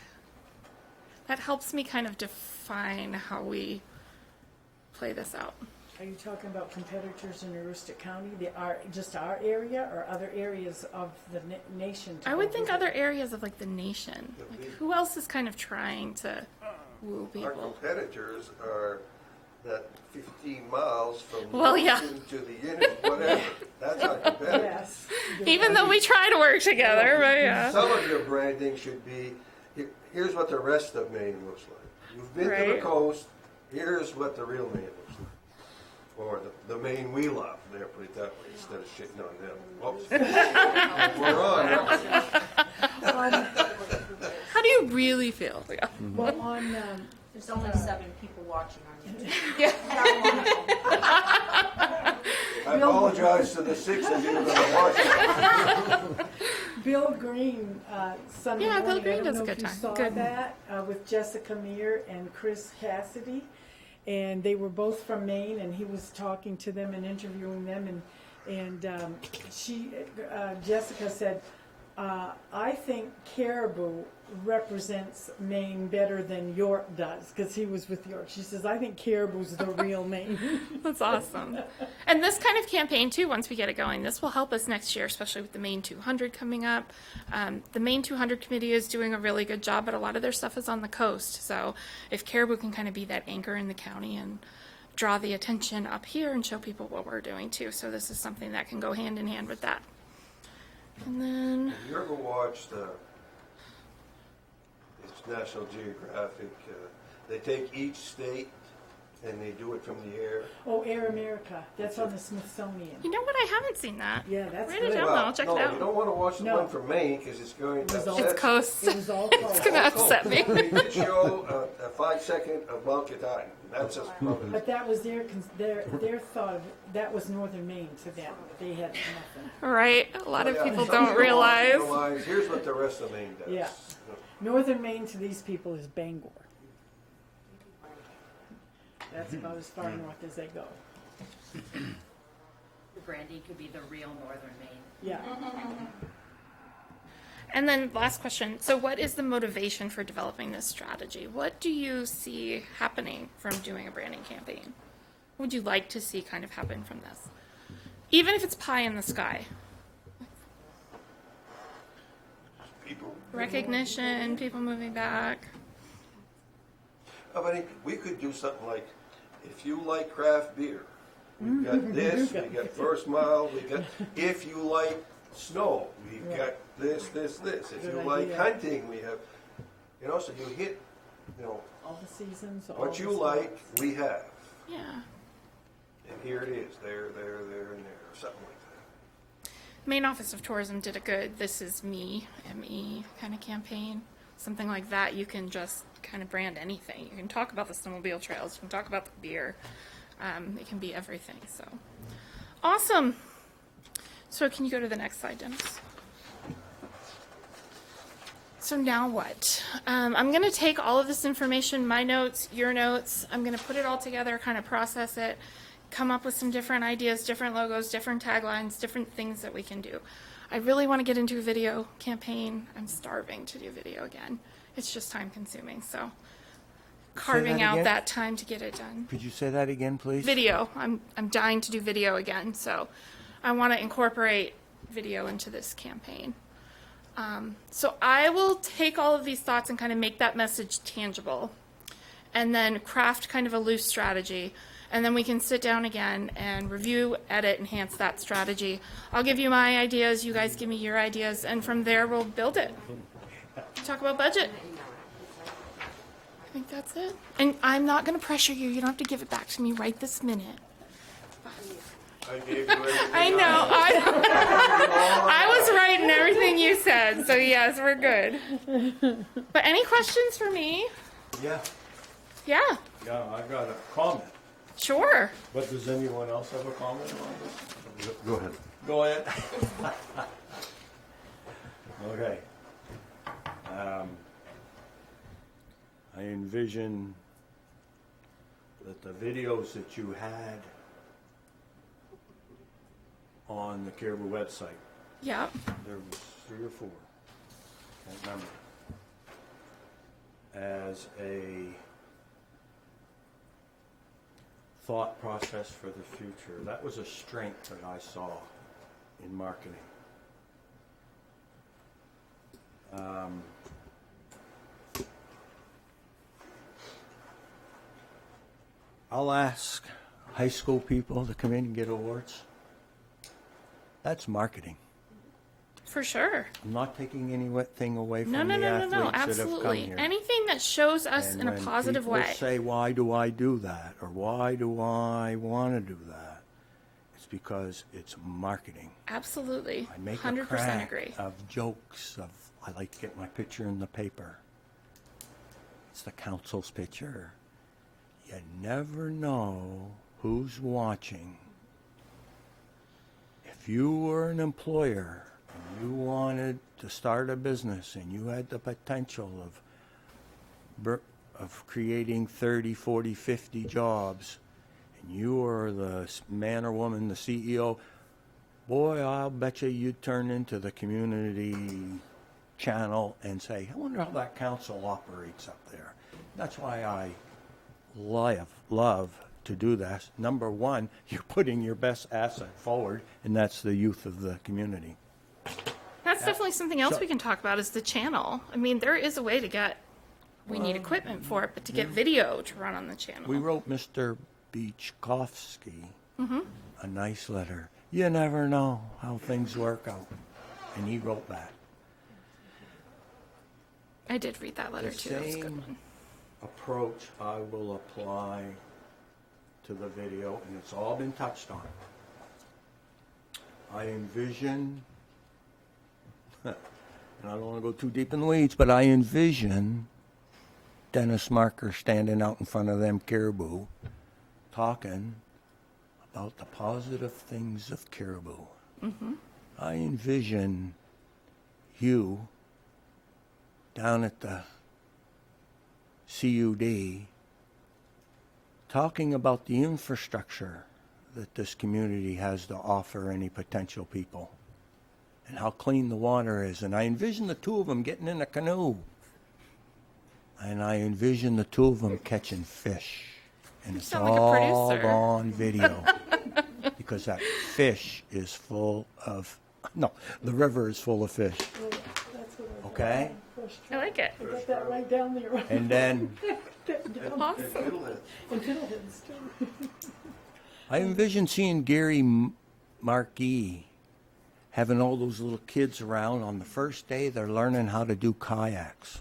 That helps me kind of define how we play this out. Are you talking about competitors in Aroostook County, just our area, or other areas of the nation? I would think other areas of like the nation. Like, who else is kind of trying to woo Our people? competitors are that 15 miles from Well, yeah. Wilson to the unit, whatever. That's our competitors. Yes. Even though we try to work together, but yeah. Some of your branding should be, here's what the rest of Maine looks like. You've been to the Right. coast, here's what the real Maine looks like. Or the Maine we love, there, put it that way, instead of shitting on them. Whoops. We're on. How do you really feel? Yeah. Well, on, There's only 7 people watching on YouTube. Yeah. I apologize to the 6 of you that are watching. Bill Green, Sunday Yeah, Bill morning, Green I don't does a know good if you time. saw Good. that, with Jessica Meir and Chris Cassidy. And they were both from Maine, and he was talking to them and interviewing them. And Jessica said, I think Caribou represents Maine better than York does, because he was with York. She says, I think Caribou's the real Maine. That's awesome. And this kind of campaign, too, once we get it going, this will help us next year, especially with the Maine 200 coming up. The Maine 200 committee is doing a really good job, but a lot of their stuff is on the coast. So if Caribou can kind of be that anchor in the county and draw the attention up here and show people what we're doing, too. So this is something that can go hand in hand with that. And then... Have you ever watched it's National Geographic? They take each state and they do it from the air. Oh, Air America. That's on the Smithsonian. You know what? I haven't seen that. Yeah, that's Write good. it down, though. I'll check no, it out. you don't want to watch the No. one from Maine because it's going to It was all- upset It's coast. It was all It's coast. going to upset me. They did show a 5-second of Mount Katahdin. That's just But that was their thought of, that was northern Maine to them. They had nothing. Right? A lot of Yeah, people some don't people realize. Here's what the rest of Maine does. Yeah. Northern Maine to these people is Bangor. That's about as far north as they go. Brandy could be the real northern Maine. Yeah. And then last question. So what is the motivation for developing this strategy? What do you see happening from doing a branding campaign? What would you like to see kind of happen from this? Even if it's pie in the sky. People. Recognition, people moving back. I mean, we could do something like, if you like craft beer, we've got this, we got First Mile, we got, if you like snow, we've got this. If Good you like idea. hunting, we have, so you hit, All the seasons. all what the you stuff. like, we have. Yeah. And here it is, there, and there, or something like that. Maine Office of Tourism did a good This Is Me, M-E kind of campaign. Something like that, you can just kind of brand anything. You can talk about the snowmobile trails, you can talk about the beer. It can be everything, so. Awesome. So can you go to the next slide, Dennis? So now what? I'm going to take all of this information, my notes, your notes, I'm going to put it all together, kind of process it, come up with some different ideas, different logos, different taglines, different things that we can do. I really want to get into a video campaign. I'm starving to do video again. It's just time consuming, so carving that out again? that time to get it done. Could you say that again, please? Video. I'm dying to do video again, so I want to incorporate video into this campaign. So I will take all of these thoughts and kind of make that message tangible, and then craft kind of a loose strategy, and then we can sit down again and review, edit, enhance that strategy. I'll give you my ideas, you guys give me your ideas, and from there we'll build it. Talk about budget. I think that's it. And I'm not going to pressure you. You don't have to give it back to me right this minute. I gave you everything. I know. I was right in everything you said. So yes, we're good. But any questions for me? Yeah. Yeah. Yeah, I got a comment. Sure. But does anyone else have a comment on this? Go ahead. Go ahead. Okay. I envision that the videos that you had on the Caribou website, Yep. there was 3 or 4, can't remember, as a thought process for the future. That was a strength that I saw in marketing. I'll ask high school people to come in and get awards. That's marketing. For sure. I'm not taking anything away from No, the no, athletes no, no, no. that have come Absolutely. here. Anything that shows us And in a when positive people way. say, why do I do that? Or why do I want to do that? It's because it's marketing. Absolutely. I make 100% a crack agree. of jokes of, I like to get my picture in the paper. It's the council's picture. You never know who's watching. If you were an employer and you wanted to start a business and you had the potential of creating 30, 40, 50 jobs, and you were the man or woman, the CEO, boy, I'll bet you'd turn into the community channel and say, I wonder how that council operates up there. That's why I love to do that. Number one, you're putting your best asset forward, and that's the youth of the community. That's definitely something else so- we can talk about is the channel. I mean, there is a way to get, we need equipment for it, but to get video to run on the channel. We wrote Mr. Beachkovsky Mm-hmm. a nice letter. You never know how things work out. And he wrote back. I did read that letter The too. That was a good same one. approach I will apply to the video, and it's all been touched on. I envision, and I don't want to go too deep in the weeds, but I envision Dennis Marker standing out in front of them Caribou talking about the positive things of Caribou. Mm-hmm. I envision you down at the CUD talking about the infrastructure that this community has to offer any potential people and how clean the water is. And I envision the two of them getting in a canoe. And I envision the two of them catching fish. And it's sound like a all producer. on video. Because that fish is full of, no, the river is full of fish. That's what I Okay? I like it. I got that right down there. And then Awesome. And fiddleheads too. I envision seeing Gary Markey having all those little kids around on the first day they're learning how to do kayaks.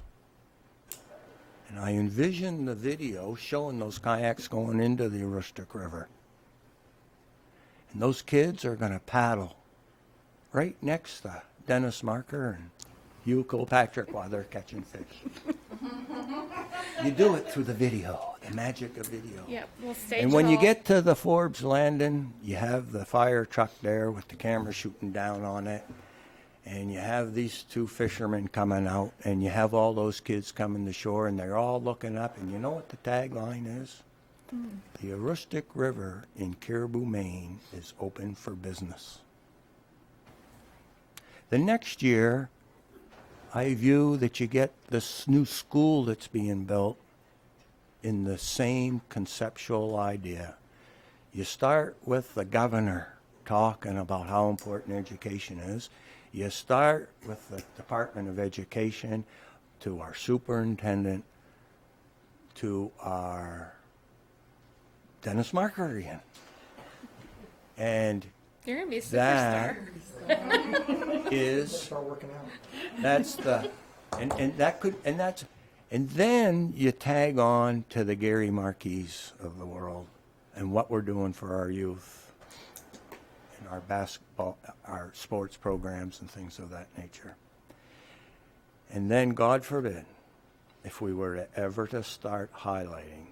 And I envision the video showing those kayaks going into the Aroostook River. And those kids are going to paddle right next to Dennis Marker and Hugh Kilpatrick while they're catching fish. You do it through the video, the magic of video. Yep, we'll stage And when it you all. get to the Forbes Landing, you have the fire truck there with the camera shooting down on it. And you have these two fishermen coming out, and you have all those kids coming to shore, and they're all looking up. And you know what the tagline is? The Aroostook River in Caribou, Maine is open for business. The next year, I view that you get this new school that's being built in the same conceptual idea. You start with the governor talking about how important education is. You start with the Department of Education, to our superintendent, to our Dennis Marker again. And You're going to be a that superstar. is, Start working out. that's the, and that could, and that's, and then you tag on to the Gary Markeys of the world and what we're doing for our youth and our basketball, our sports programs and things of that nature. And then, God forbid, if we were to ever to start highlighting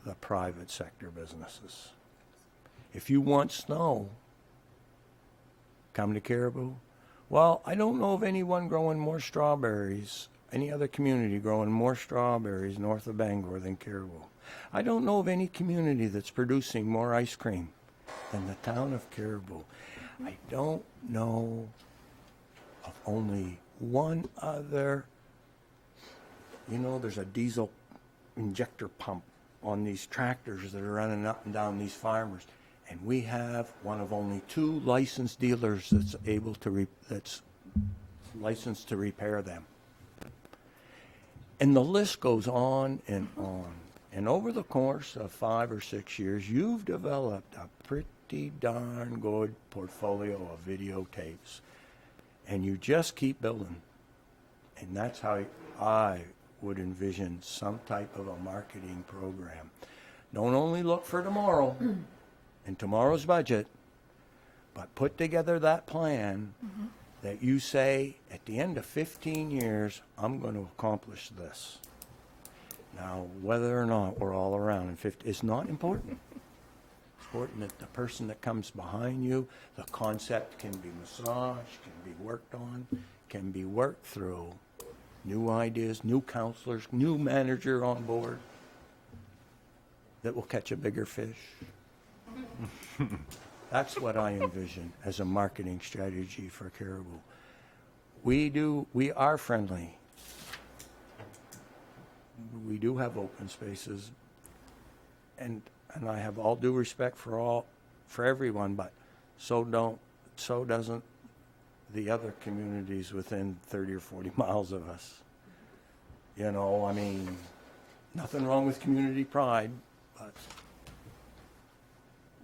the private sector businesses. If you want snow, come to Caribou. Well, I don't know of anyone growing more strawberries, any other community growing more strawberries north of Bangor than Caribou. I don't know of any community that's producing more ice cream than the town of Caribou. I don't know of only one other. You know, there's a diesel injector pump on these tractors that are running up and down these farmers. And we have one of only 2 licensed dealers that's able to, that's licensed to repair them. And the list goes on and on. And over the course of 5 or 6 years, you've developed a pretty darn good portfolio of videotapes. And you just keep building. And that's how I would envision some type of a marketing program. Don't only look for tomorrow and tomorrow's budget, but put together that plan that you say, at the end of 15 years, I'm going to accomplish this. Now, whether or not we're all around in 50, it's not important. It's important that the person that comes behind you, the concept can be massaged, can be worked on, can be worked through. New ideas, new counselors, new manager on board that will catch a bigger fish. That's what I envision as a marketing strategy for Caribou. We are friendly. We do have open spaces, and I have all due respect for everyone, but so doesn't the other communities within 30 or 40 miles of us. You know, I mean, nothing wrong with community pride, but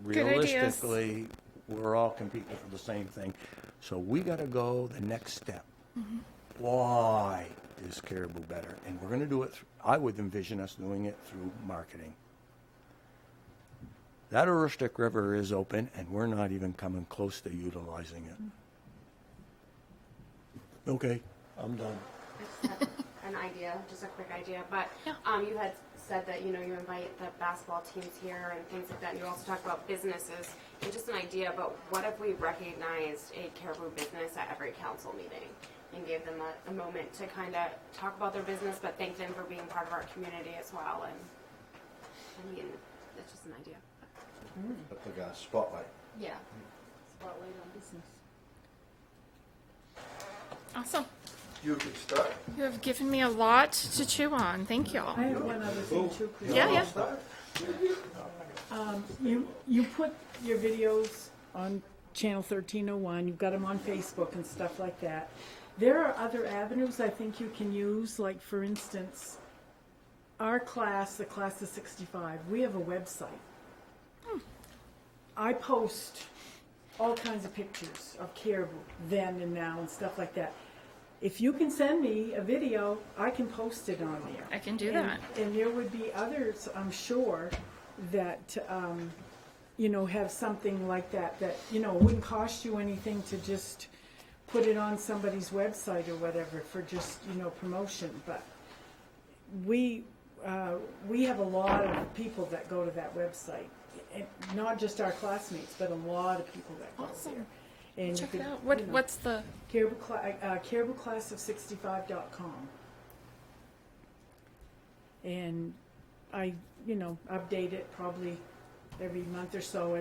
Good ideas. realistically, we're all competing for the same thing. So we got to go the next step. Why is Caribou better? And we're going to do it, I would envision us doing it through marketing. That Aroostook River is open, and we're not even coming close to utilizing it. Okay, I'm done. I just had an idea, just a quick idea, but you had said that, you know, you invite the basketball teams here and things like that, and you also talked about businesses, and just an idea about what if we recognized a Caribou business at every council meeting and gave them a moment to kind of talk about their business, but thank them for being part of our community as well, and I mean, that's just an idea. Look like a spotlight. Yeah. Spotlight on business. Awesome. You can start. You have given me a lot to chew on. Thank you all. I have one other thing too, Chris. Yeah. You put your videos on Channel 1301, you've got them on Facebook and stuff like that. There are other avenues I think you can use, like for instance, our class, the class of 65, we have a website. I post all kinds of pictures of Caribou then and now and stuff like that. If you can send me a video, I can post it on there. I can do that. And there would be others, I'm sure, that, you know, have something like that, you know, wouldn't cost you anything to just put it on somebody's website or whatever for just, you know, promotion. But we have a lot of people that go to that website. And not just our classmates, but a lot of people that go there. And Check you it could, out. you know, What's the... CaribouClassOf65.com. And I, you know, update it probably every month or so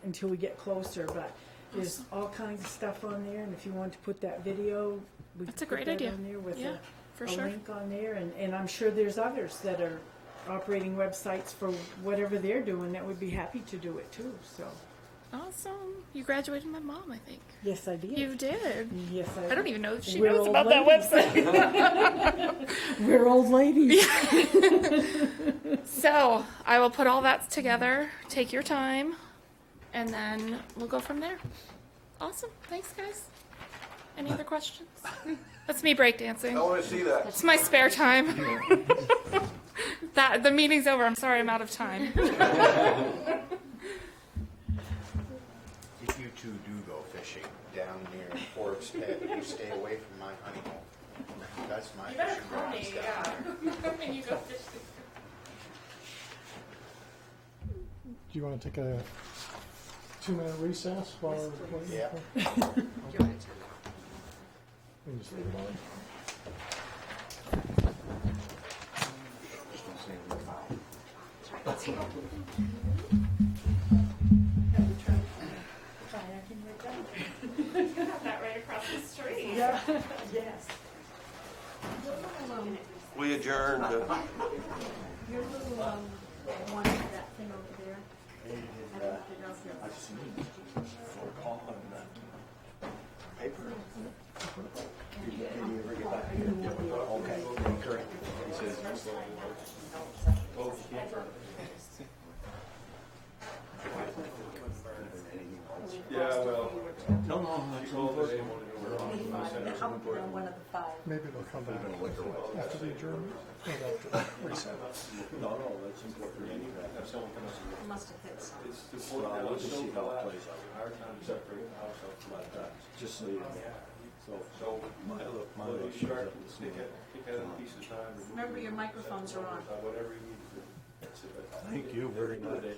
until we get closer. But there's all kinds of stuff on there, and if you want to put that video, we That's a can great put that idea. on there with Yeah, for a sure. link on there. And I'm sure there's others that are operating websites for whatever they're doing that would be happy to do it too. So Awesome. You graduated my mom, I think. yes, I did. You did. Yes, I don't even know if she We're knows old about that ladies. website. We're old ladies. So I will put all that together. Take your time, and then we'll go from there. Awesome. Thanks, guys. Any other questions? That's me breakdancing. I want to see that. It's my spare time. The meeting's over. I'm sorry, I'm out of time. If you two do go fishing down near Forbes Head, you stay away from my honeycomb. That's my fishing ground. When you go fishing. Do you want to take a 2-minute recess while we're waiting. Yeah. We can just leave it on. That right across the street. Yeah, yes. We adjourned. Your little, one, that thing over there. I seen for a call on the paper. Did you ever get back? Okay, correct. He says, Yeah, well. no, that's all. One of the 5. Maybe they'll come back after the adjournment, or after the recess. No, that's important. Must have hit some. Well, let's see how it plays out. Just so you know. So my look shows up this morning. Remember, your microphones are on. Thank you very much.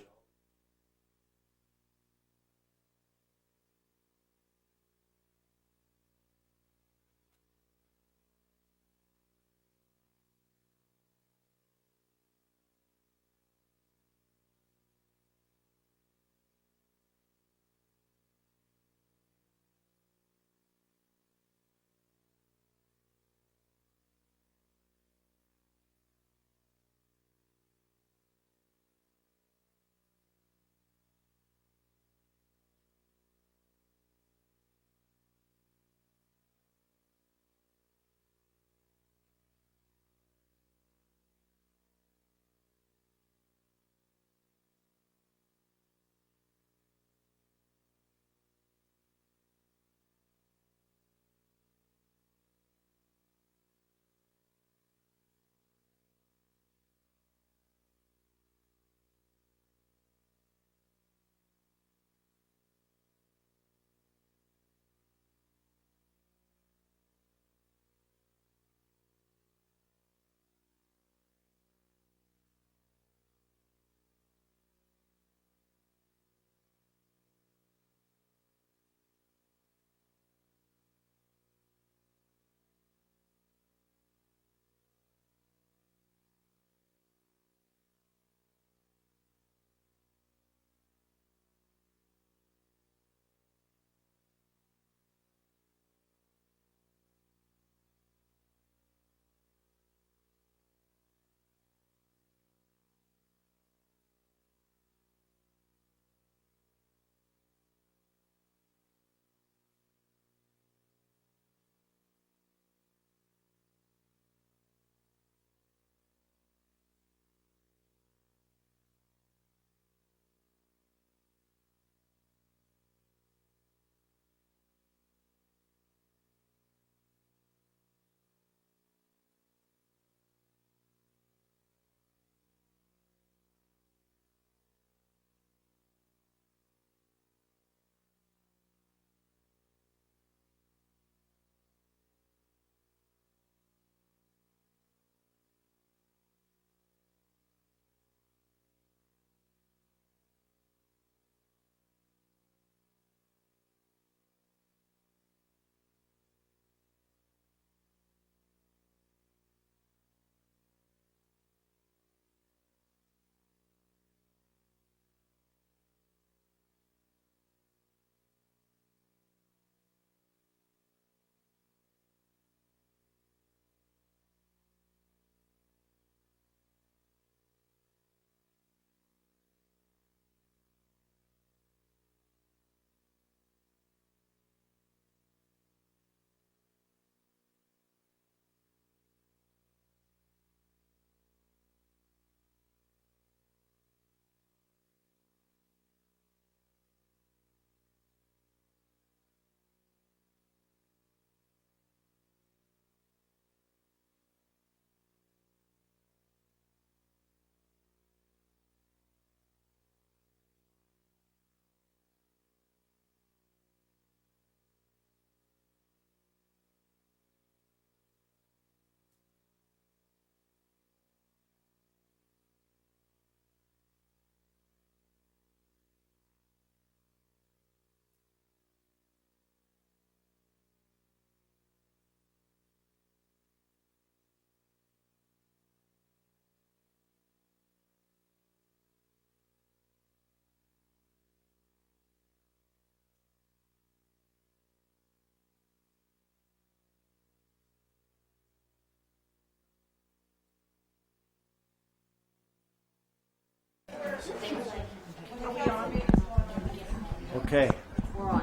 Okay, We're on.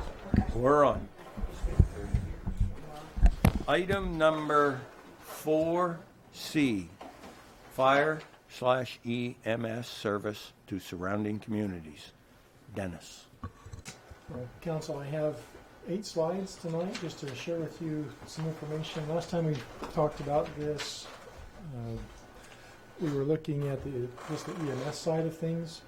we're on. Item number 4C, fire/EMS service to surrounding communities. Dennis. Well, Council, I have 8 slides tonight just to share with you some information. Last time we talked about this, we were looking at just the EMS side of things,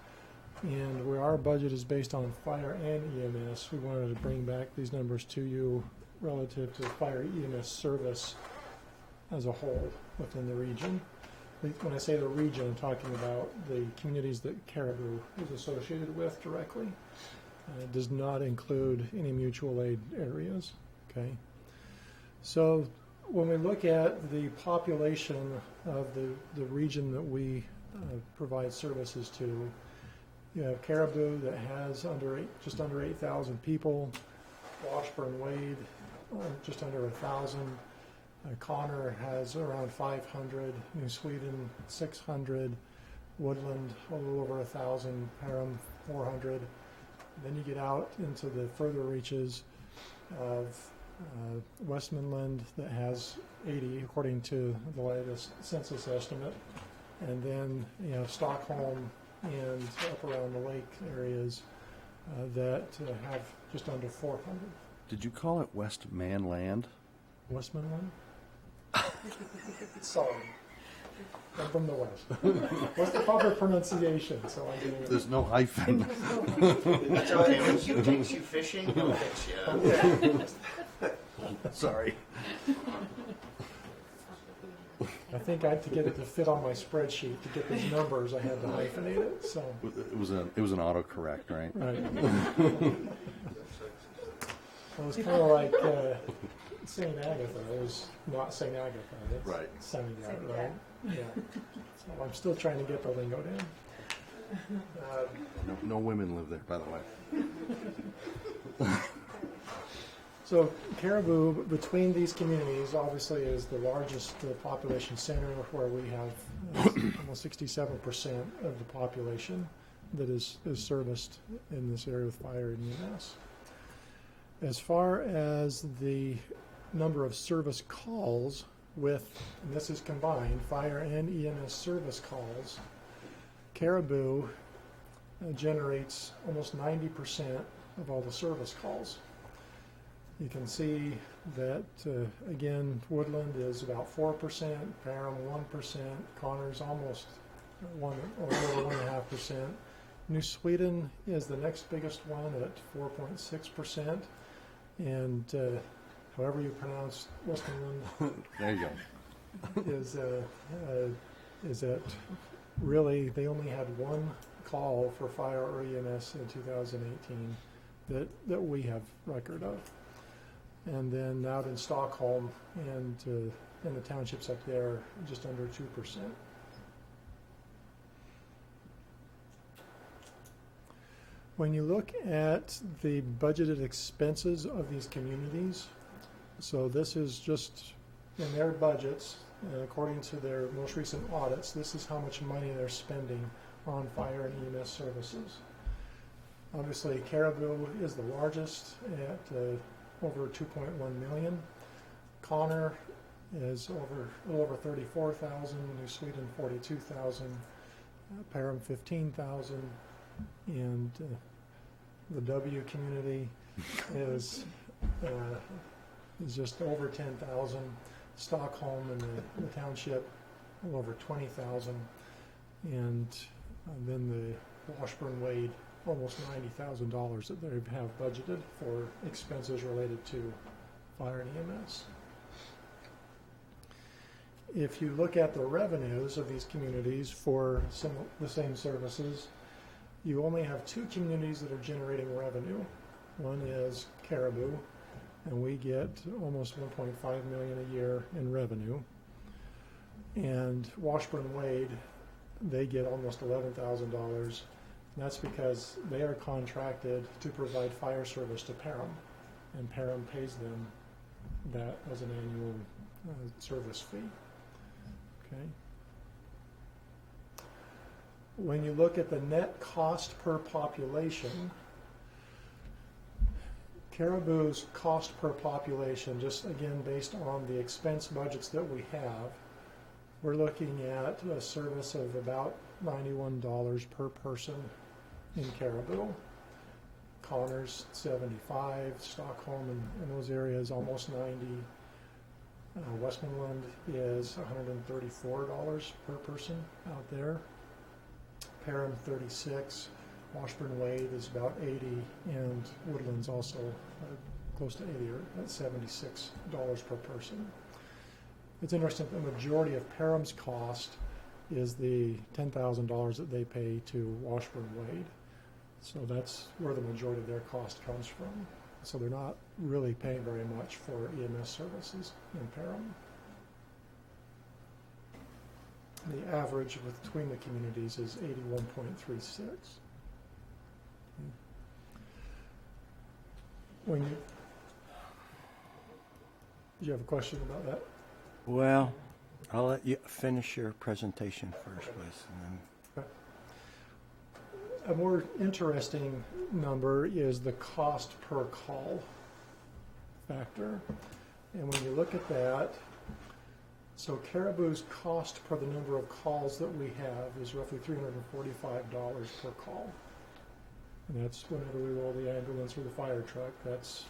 and where our budget is based on fire and EMS, we wanted to bring back these numbers to you relative to fire EMS service as a whole within the region. When I say the region, I'm talking about the communities that Caribou is associated with directly. It does not include any mutual aid areas, okay? So when we look at the population of the region that we provide services to, you have Caribou that has just under 8,000 people, Washburn-Wade just under 1,000, Connor has around 500, New Sweden 600, Woodland a little over 1,000, Parham 400. Then you get out into the further reaches of Westmoreland that has 80 according to the latest census estimate, and then you have Stockholm and up around the lake areas that have just under 400. Did you call it Westmanland? Westmoreland? Sorry. I'm from the West. What's the proper pronunciation? So I didn't. There's no hyphen. That's okay. When Hugh takes you fishing, he'll fix you. Sorry. I think to get it to fit on my spreadsheet, to get these numbers, I had to hyphenate it. So It was an autocorrect, right? right. It was kind of like St. Agatha. It was not St. Agatha. It's Right. St. Agatha, right? Yeah. So I'm still trying to get the lingo down. No women live there, by the way. So Caribou, between these communities, obviously is the largest population center, where we have almost 67% of the population that is serviced in this area with fire and EMS. As far as the number of service calls with, and this is combined, fire and EMS service calls, Caribou generates almost 90% of all the service calls. You can see that, again, Woodland is about 4%, Parham 1%, Connors almost 1.5%. New Sweden is the next biggest one at 4.6%, and however you pronounce Westmoreland There you go. is that really they only had one call for fire or EMS in 2018 that we have record of. And then out in Stockholm and in the townships up there, just under 2%. When you look at the budgeted expenses of these communities, so this is just in their budgets, and according to their most recent audits, this is how much money they're spending on fire and EMS services. Obviously, Caribou is the largest at over 2.1 million. Connor is a little over 34,000. New Sweden 42,000. Parham 15,000, and the W community is just over 10,000. Stockholm and the township a little over 20,000, and then the Washburn-Wade almost $90,000 that they have budgeted for expenses related to fire and EMS. If you look at the revenues of these communities for the same services, you only have 2 communities that are generating revenue. One is Caribou, and we get almost $1.5 million a year in revenue. And Washburn-Wade, they get almost $11,000. That's because they are contracted to provide fire service to Parham, and Parham pays them that as an annual service fee. Okay. When you look at the net cost per population, Caribou's cost per population, just again based on the expense budgets that we have, we're looking at a service of about $91 per person in Caribou. Connors 75, Stockholm and those areas almost 90. Westmoreland is $134 per person out there. Perham 36, Washburn Wade is about 80, and Woodland's also close to 80 or at $76 per person. It's interesting, the majority of Perham's cost is the $10,000 that they pay to Washburn Wade. So that's where the majority of their cost comes from. So they're not really paying very much for EMS services in Perham. The average between the communities is 81.36. When you, do you have a question about that? Well, I'll let you finish your presentation first, please. And then A more interesting number is the cost per call factor. And when you look at that, so Caribou's cost per the number of calls that we have is roughly $345 per call. And that's whenever we roll the ambulance or the fire truck, that's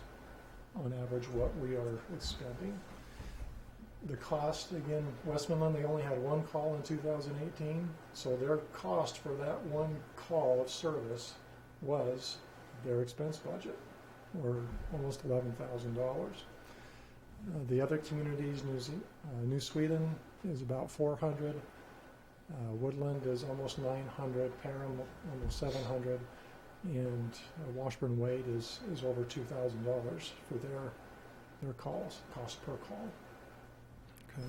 on average what we are expending. The cost, again, Westmoreland, they only had one call in 2018, so their cost for that one call of service was their expense budget, or almost $11,000. The other communities, New Sweden is about 400, Woodland is almost 900, Perham almost 700, and Washburn Wade is over $2,000 for their calls, cost per call. Okay.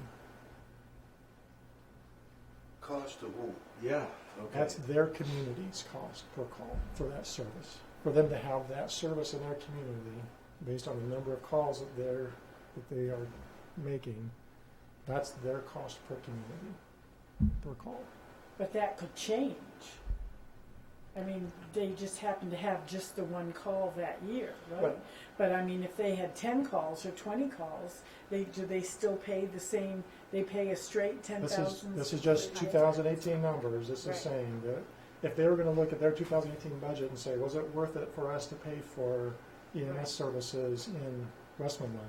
Cost of whom? Yeah, okay. That's their community's cost per call for that service. For them to have that service in their community, based on the number of calls that they are making, that's their cost per community, per call. But that could change. I mean, they just happen to have just the one call that year, right? Right. But I mean, if they had 10 calls or 20 calls, do they still pay the same? They pay a straight 10,000. This is just 2018 numbers. This Right. is saying that if they were going to look at their 2018 budget and say, was it worth it for us to pay for EMS services in Westmoreland?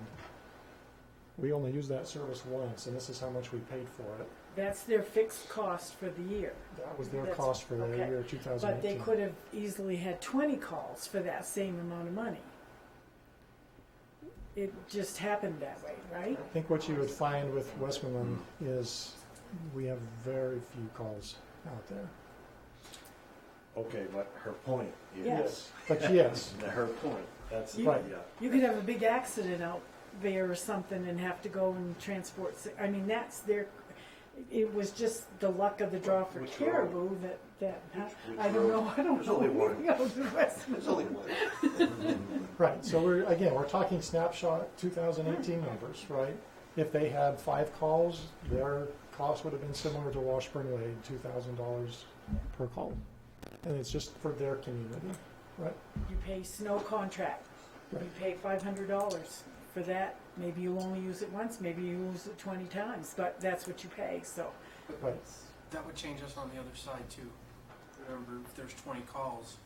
We only used that service once, and this is how much we paid for it. That's their fixed cost for the year. That was their That's- cost for the okay. year 2018. But they could have easily had 20 calls for that same amount of money. It just happened that way, right? I think what you would find with Westmoreland is we have very few calls out there. Okay, but her point is. Yes. But yes. Her point, that's, You- Right. yeah. You could have a big accident out there or something and have to go and transport. I mean, that's their. It was just the luck of the draw for Which Caribou road? that Which I don't road? know. I don't There's know. only one. You know, the West- There's only one. Right, so we're talking snapshot 2018 numbers, right? If they had 5 calls, their cost would have been similar to Washburn Wade, $2,000 per call. And it's just for their community, right? You pay snow contract. You Right. pay $500 for that. Maybe you'll only use it once. Maybe you use it 20 times. But that's what you pay. So Right. That would change us on the other side too. Remember, if there's 20 calls,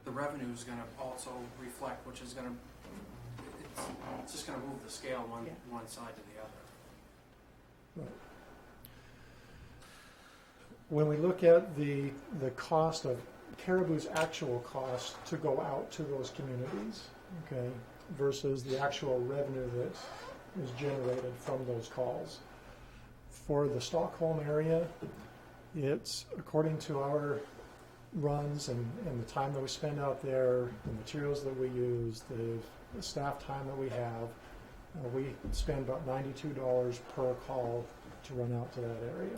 the revenue is going to also reflect, which is going to, it's just going to move the scale one side to the other. Right. When we look at the cost of Caribou's actual cost to go out to those communities, okay, versus the actual revenue that is generated from those calls. For the Stockholm area, it's according to our runs and the time that we spend out there, the materials that we use, the staff time that we have, we spend about $92 per call to run out to that area.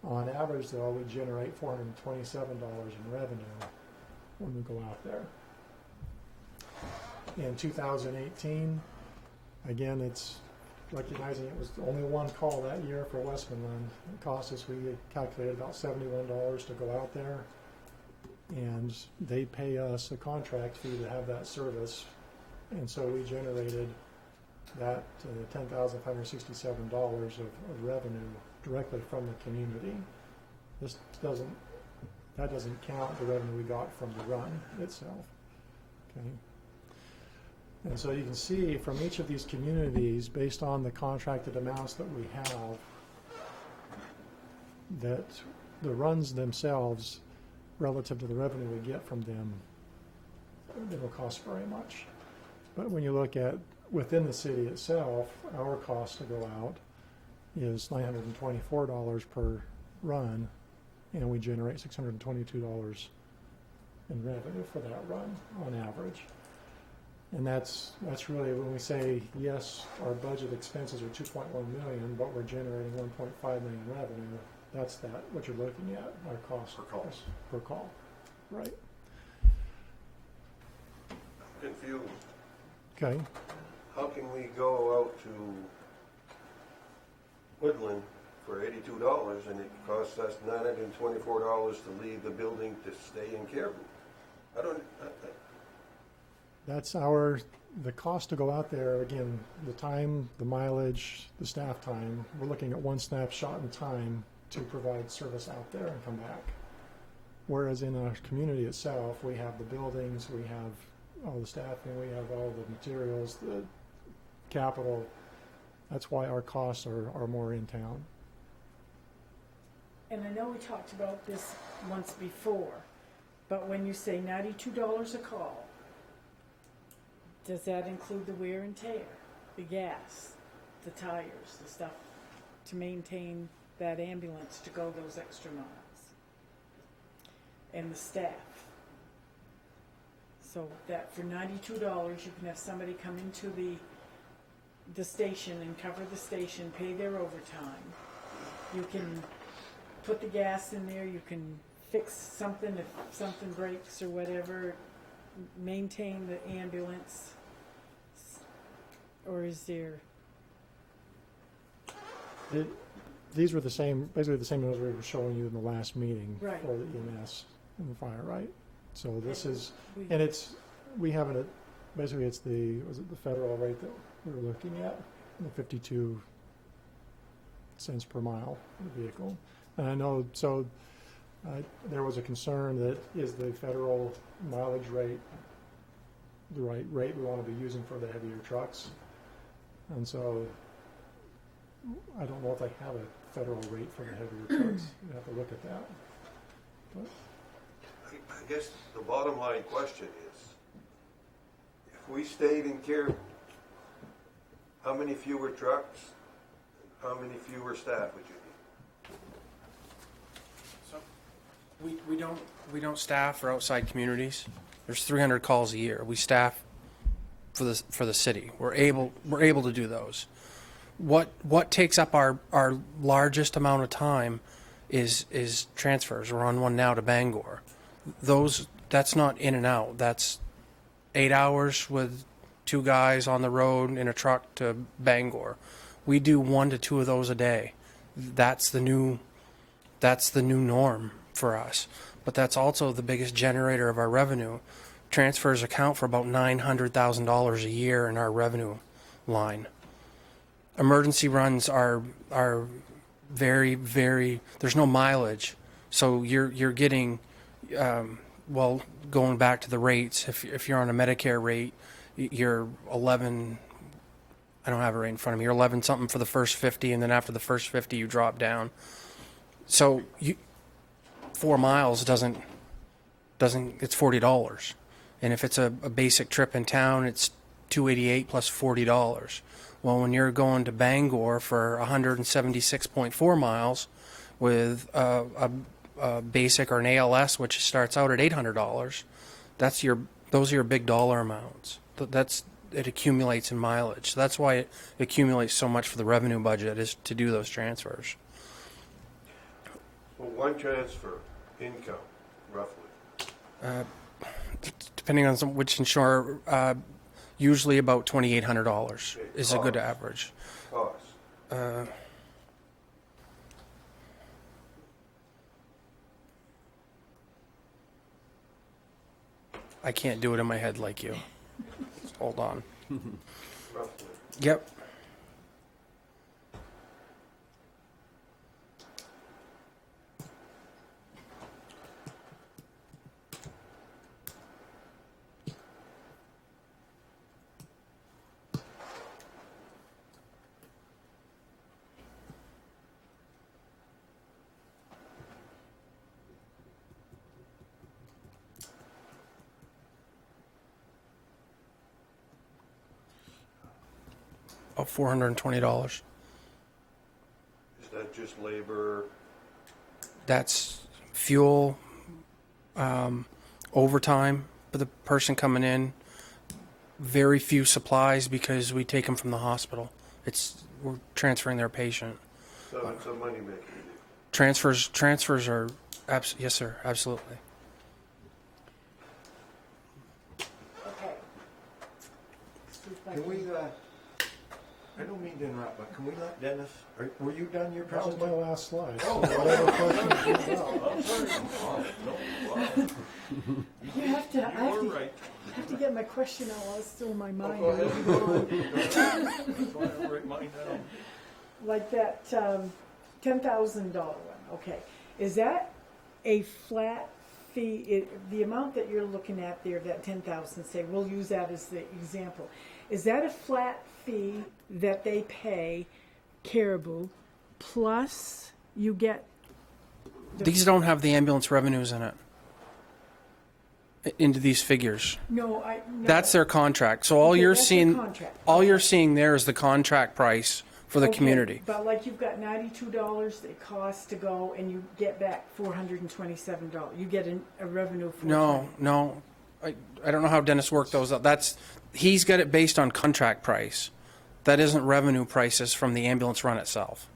On average, though, we generate $427 in revenue when we go out there. In 2018, again, it's recognizing it was only one call that year for Westmoreland. It cost us, we calculated about $71 to go out there. and they pay us a contract fee to have that service. And so we generated that $10,567 of revenue directly from the community. That doesn't count the revenue we got from the run itself. Okay. And so you can see from each of these communities, based on the contracted amounts that we have, that the runs themselves, relative to the revenue we get from them, they don't cost very much. But when you look at within the city itself, our cost to go out is $924 per run, and we generate $622 in revenue for that run on average. And that's really when we say, yes, our budget expenses are 2.1 million, but we're generating 1.5 million revenue. That's what you're looking at, our cost per call. Right. Confused. Okay. How can we go out to Woodland for $82 and it costs us $924 to leave the building to stay in Caribou? That's the cost to go out there, again, the time, the mileage, the staff time. We're looking at one snapshot in time to provide service out there and come back. Whereas in our community itself, we have the buildings, we have all the staffing, we have all the materials, the capital. That's why our costs are more in town. And I know we talked about this once before, but when you say $92 a call, does that include the wear and tear, the gas, the tires, the stuff to maintain that ambulance to go those extra miles? And the staff. So that for $92 you can have somebody come into the station and cover the station, pay their overtime. You can put the gas in there, you can fix something if something breaks or whatever, maintain the ambulance. Or is there? These were basically the same numbers we were showing you in the last meeting Right. for the EMS and the fire, right? So this is, and we have it, basically it's the federal rate that we were looking at, the 52 cents per mile for the vehicle. And I know, so there was a concern that is the federal mileage rate the right rate we want to be using for the heavier trucks? And so I don't know if they have a federal rate for the heavier trucks. You have to look at that. But I guess the bottom line question is, if we stayed in Caribou, how many fewer trucks, how many fewer staff would you need? So we don't staff for outside communities. There's 300 calls a year. We staff for the city. We're able to do those. What takes up our largest amount of time is transfers. We're on one now to Bangor. That's not in and out. That's 8 hours with 2 guys on the road in a truck to Bangor. We do 1 to 2 of those a day. That's the new norm for us. But that's also the biggest generator of our revenue. Transfers account for about $900,000 a year in our revenue line. Emergency runs are very, very, there's no mileage. So you're getting, going back to the rates, if you're on a Medicare rate, you're 11, I don't have it right in front of me, you're 11 something for the first 50, and then after the first 50 you drop down. So 4 miles doesn't, it's $40. And if it's a basic trip in town, it's $288 plus $40. Well, when you're going to Bangor for 176.4 miles with a basic or an ALS, which starts out at $800, those are your big dollar amounts. It accumulates in mileage. So that's why it accumulates so much for the revenue budget, is to do those transfers. Well, one transfer, income, roughly. Depending on which insurer, usually about $2,800 is a good average. Cost. I can't do it in my head like you. Hold on. roughly. Yep. About $420. Is that just labor? That's fuel, overtime for the person coming in. Very few supplies because we take them from the hospital. We're transferring their patient. So it's a money maker. Transfers are yes, sir, absolutely. Okay. Can we, I don't mean to interrupt, but can we let Dennis, were you done your That was my presentation? last slide. So whatever questions you have. I have to get my question out while it's still in my mind. Go ahead. Go ahead, write mine down. Like that $10,000 one, okay. Is that a flat fee? The amount that you're looking at there, that 10,000, say, we'll use that as the example. Is that a flat fee that they pay Caribou plus you get? These don't have the ambulance revenues in it. Into these figures. No. That's their contract. So all Okay, you're that's their seeing, contract. all you're seeing there is the contract price for the Okay, community. But like you've got $92 that it costs to go, and you get back $427. You get a revenue for No. I don't know how Dennis worked those out. He's got it based on contract price. That isn't revenue prices from the ambulance run itself.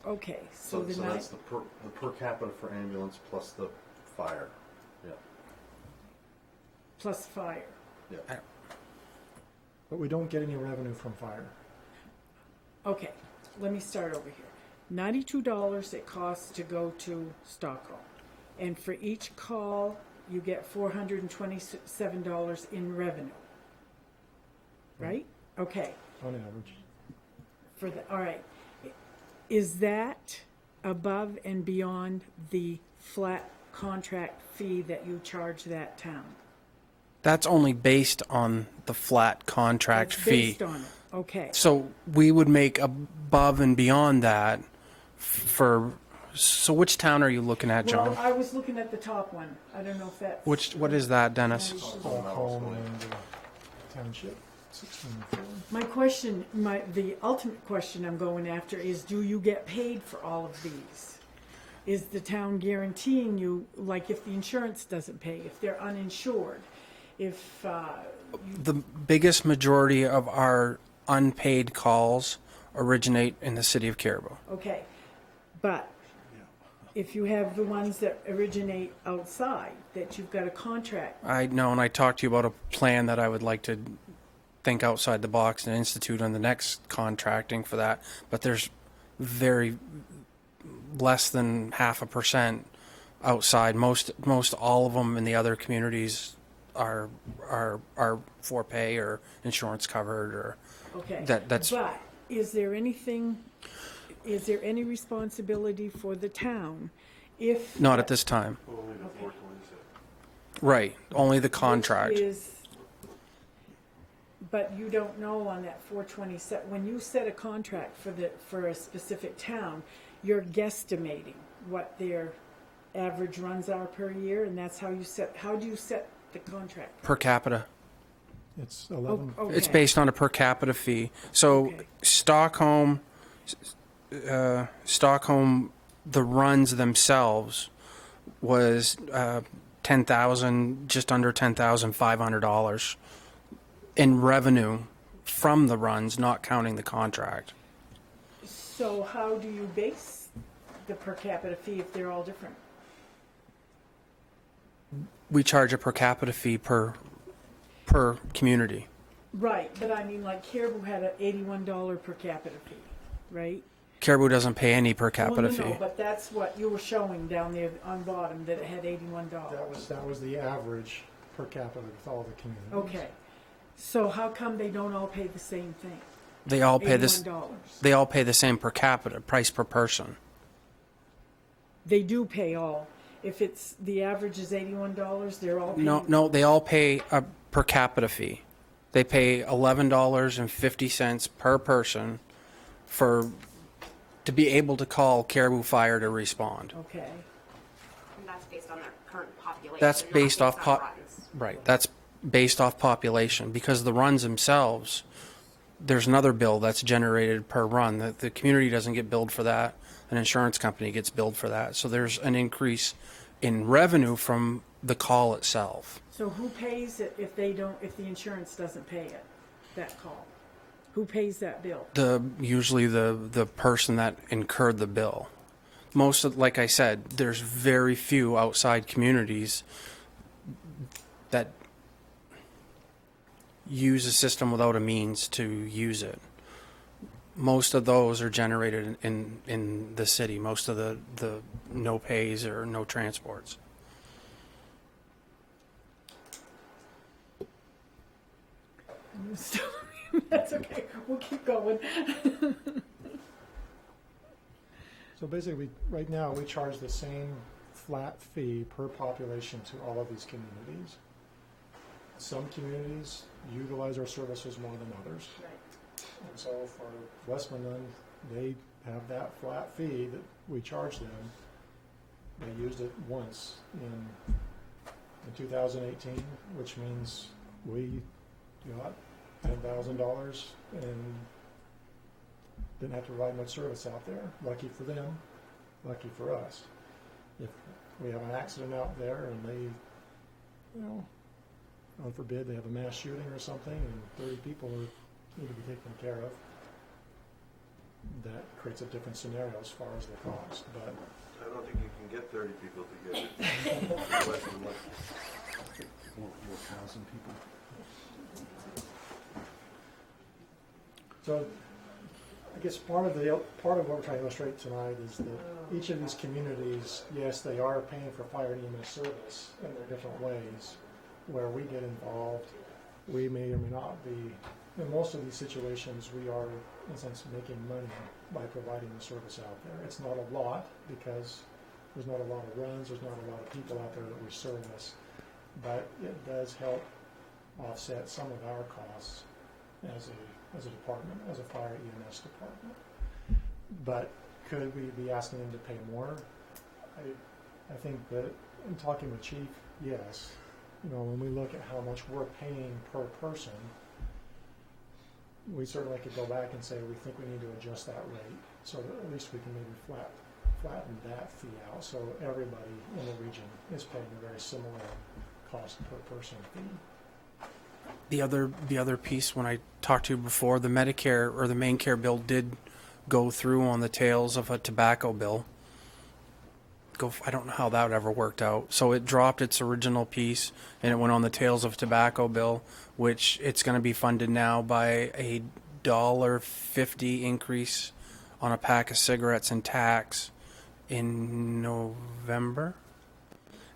Okay, So that's the per capita for ambulance plus the fire. Yeah. plus fire. Yeah. But we don't get any revenue from fire. Okay, let me start over here. $92 it costs to go to Stockholm. And for each call, you get $427 in revenue. Right? Okay. On average. All right. Is that above and beyond the flat contract fee that you charge that town? That's only based on the flat contract That's fee. based on it. Okay. So we would make above and beyond that for. So which town are you looking at, John? Well, I was looking at the top one. I don't know if that's... What is that, Dennis? Stockholm and Township, 16.4. My question, the ultimate question I'm going after is, do you get paid for all of these? Is the town guaranteeing you, like if the insurance doesn't pay, if they're uninsured, if... The biggest majority of our unpaid calls originate in the city of Caribou. Okay, but if you have the ones that originate outside, that you've got a contract, I know, and I talked to you about a plan that I would like to think outside the box and institute on the next contracting for that, but there's very less than 0.5% outside. Most all of them in the other communities are for pay or insurance covered or okay. that's But is there any responsibility for the town if... not at this time. Only the 427. Right, only the contract. But you don't know on that 427, when you set a contract for a specific town, you're guesstimating what their average runs are per year, and that's how do you set the contract? Per capita. It's 11. Okay. It's based on a per capita fee. So Okay. Stockholm, the runs themselves was $10,000, just under $10,500 in revenue from the runs, not counting the contract. So how do you base the per capita fee if they're all different? We charge a per capita fee per community. Right, but I mean, like Caribou had an $81 per capita fee, right? Caribou doesn't pay any per capita Well, fee. no, but that's what you were showing down there on bottom, that it had $81. That was the average per capita with all the communities. Okay, so how come they don't all pay the same thing? They all pay this. $81. They all pay the same per capita price per person. They do pay all. If it's, the average is $81, they're all paying. No, they all pay a per capita fee. They pay $11.50 per person to be able to call Caribou Fire to respond. Okay, And that's based on their current population. That's not based off on runs. Right. That's based off population because the runs themselves. There's another bill that's generated per run. The community doesn't get billed for that. An insurance company gets billed for that. So there's an increase in revenue from the call itself. so who pays it if the insurance doesn't pay it, that call? Who pays that bill? Usually the person that incurred the bill. Like I said, there's very few outside communities that use a system without a means to use it. Most of those are generated in the city. Most of the no pays or no transports. That's okay, we'll keep going. So basically, right now, we charge the same flat fee per population to all of these communities. Some communities utilize our services more than others. And so for Westmoreland, they have that flat fee that we charge them. They used it once in 2018, which means we got $10,000 and didn't have to provide much service out there. Lucky for them, lucky for us. If we have an accident out there and they, God forbid, they have a mass shooting or something and 30 people need to be taken care of, that creates a different scenario as far as the cost. But I don't think you can get 30 people together. 1,000 people. so I guess part of what we're trying to illustrate tonight is that each of these communities, yes, they are paying for fire and EMS service in their different ways. Where we get involved, we may or may not be. In most of these situations, we are, in a sense, making money by providing the service out there. It's not a lot because there's not a lot of runs, there's not a lot of people out there that we service, but it does help offset some of our costs as a department, as a fire EMS department. But could we be asking them to pay more? I think that in talking with Chief, yes. When we look at how much we're paying per person, we certainly could go back and say we think we need to adjust that rate so that at least we can maybe flatten that fee out so everybody in the region is paying a very similar cost per person fee. The other piece, when I talked to you before, the Medicare or the main care bill did go through on the tails of a tobacco bill. I don't know how that ever worked out. So it dropped its original piece and it went on the tails of tobacco bill, which it's going to be funded now by a $1.50 increase on a pack of cigarettes and tax in November.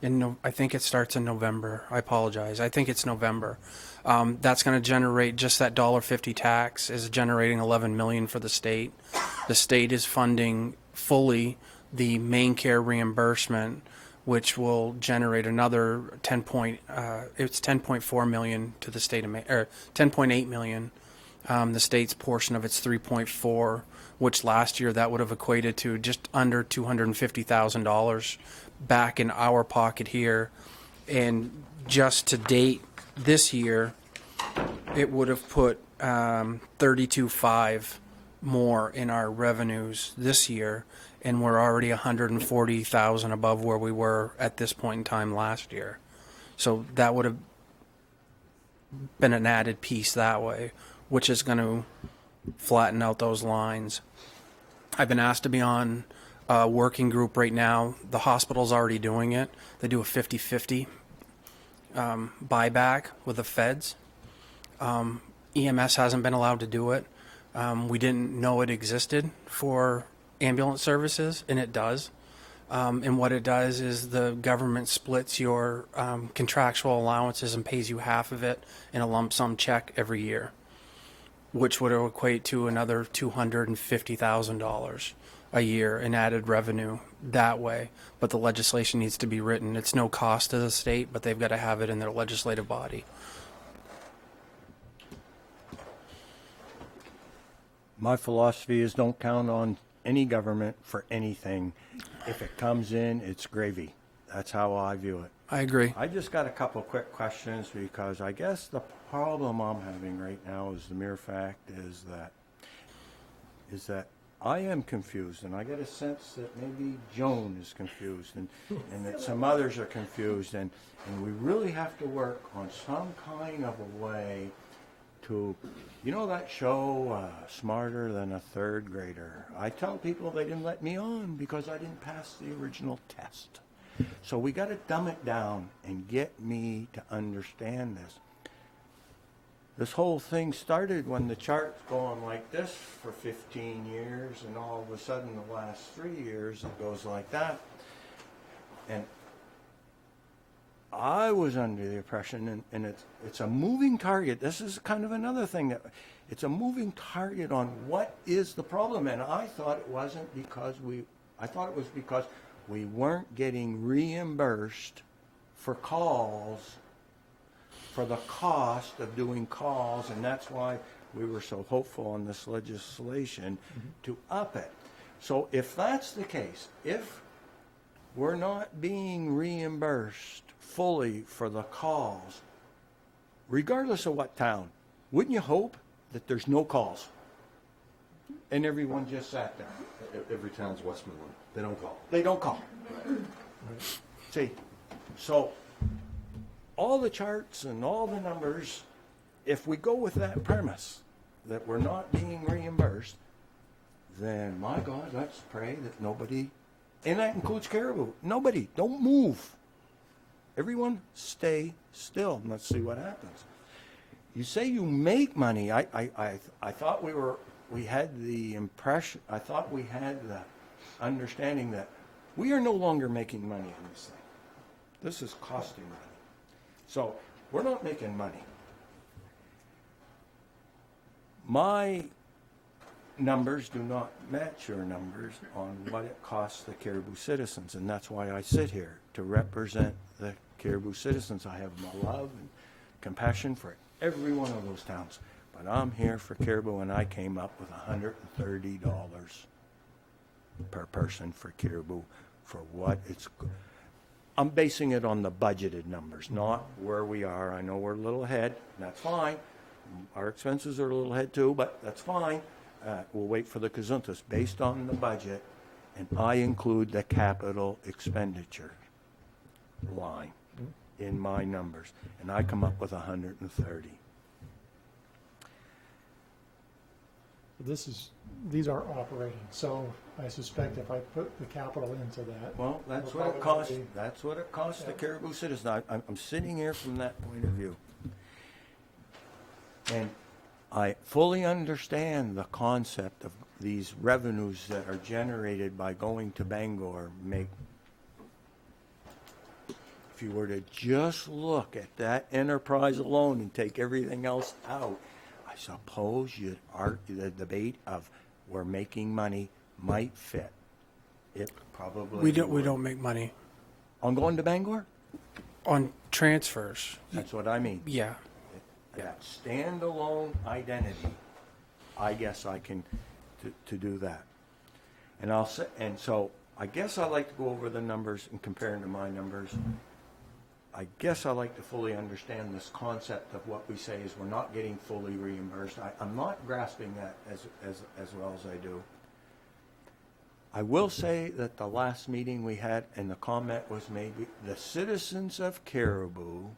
I think it starts in November. I apologize. I think it's November. That's going to generate, just that $1.50 tax is generating $11 million for the state. The state is funding fully the main care reimbursement, which will generate another it's $10.4 million to the state of or $10.8 million. The state's portion of its 3.4, which last year that would have equated to just under $250,000 back in our pocket here. And just to date this year, it would have put 32.5 more in our revenues this year, and we're already 140,000 above where we were at this point in time last year. So that would have been an added piece that way, which is going to flatten out those lines. I've been asked to be on a working group right now. The hospital's already doing it. They do a 50-50 buyback with the feds. EMS hasn't been allowed to do it. We didn't know it existed for ambulance services, and it does. And what it does is the government splits your contractual allowances and pays you half of it in a lump sum check every year, which would equate to another $250,000 a year in added revenue that way. But the legislation needs to be written. It's no cost to the state, but they've got to have it in their legislative body. My philosophy is don't count on any government for anything. If it comes in, it's gravy. That's how I view it. I agree. I just got a couple quick questions because I guess the problem I'm having right now is the mere fact is that I am confused, and I get a sense that maybe Joan is confused, and that some others are confused, and we really have to work on some kind of a way to, you know that show, Smarter Than a Third Grader? I tell people they didn't let me on because I didn't pass the original test. So we got to dumb it down and get me to understand this. This whole thing started when the chart's going like this for 15 years, and all of a sudden the last 3 years it goes like that. And I was under the impression, and it's a moving target. This is kind of another thing, that it's a moving target on what is the problem. And I thought it wasn't because I thought it was because we weren't getting reimbursed for calls, for the cost of doing calls, and that's why we were so hopeful on this legislation to up it. So if that's the case, if we're not being reimbursed fully for the calls, regardless of what town, wouldn't you hope that there's no calls and everyone just sat there? Every town's Westmoreland. They don't call. They don't call. See, so all the charts and all the numbers, if we go with that premise that we're not being reimbursed, then my God, let's pray that nobody, and that includes Caribou, nobody, don't move. Everyone stay still and let's see what happens. You say you make money. I thought we had the impression, I thought we had the understanding that we are no longer making money in this thing. This is costing money. So we're not making money. My numbers do not match your numbers on what it costs the Caribou citizens, and that's why I sit here, to represent the Caribou citizens. I have my love and compassion for every one of those towns, but I'm here for Caribou, and I came up with $130 per person for Caribou for what it's. I'm basing it on the budgeted numbers, not where we are. I know we're a little ahead, and that's fine. Our expenses are a little ahead too, but that's fine. We'll wait for the Kazuntas based on the budget, and I include the capital expenditure line in my numbers, and I come up with 130. These are operating, so I suspect if I put the capital into that. Well, that's we'll what it probably costs. be- That's what it costs the Yeah. Caribou citizen. I'm sitting here from that point of view, and I fully understand the concept of these revenues that are generated by going to Bangor. If you were to just look at that enterprise alone and take everything else out, I suppose the debate of we're making money might fit. It probably We would. don't make money On going to Bangor? on transfers. That's what I mean. Yeah. That standalone identity, I guess I can to do that. And I'll say, and so I guess I like to go over the numbers and compare them to my numbers. I guess I like to fully understand this concept of what we say is we're not getting fully reimbursed. I'm not grasping that as well as I do. I will say that the last meeting we had, and the comment was made, the citizens of Caribou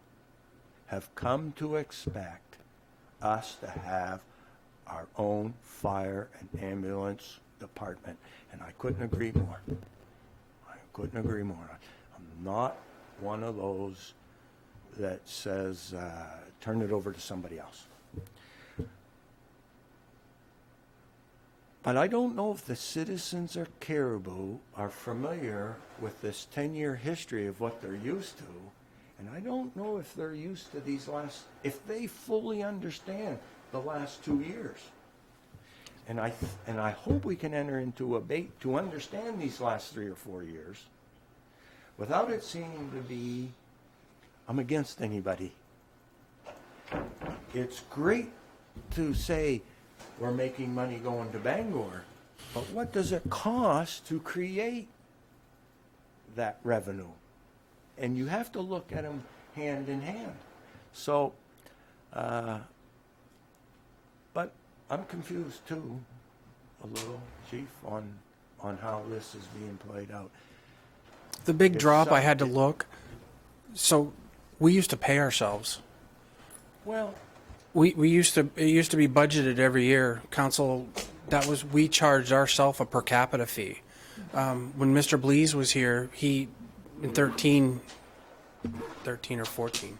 have come to expect us to have our own fire and ambulance department. And I couldn't agree more. I couldn't agree more. I'm not one of those that says, turn it over to somebody else. But I don't know if the citizens of Caribou are familiar with this 10-year history of what they're used to. And I don't know if they're used to if they fully understand the last 2 years. And I hope we can enter into a debate to understand these last 3 or 4 years without it seeming to be, I'm against anybody. It's great to say we're making money going to Bangor, but what does it cost to create that revenue? And you have to look at them hand in hand. So, but I'm confused too, a little, Chief, on how this is being played out. The big It's drop, I some- had to look. So we used to pay ourselves. Well, It used to be budgeted every year. Council, we charged ourselves a per capita fee. When Mr. Blees was here, he, in 13 or 14,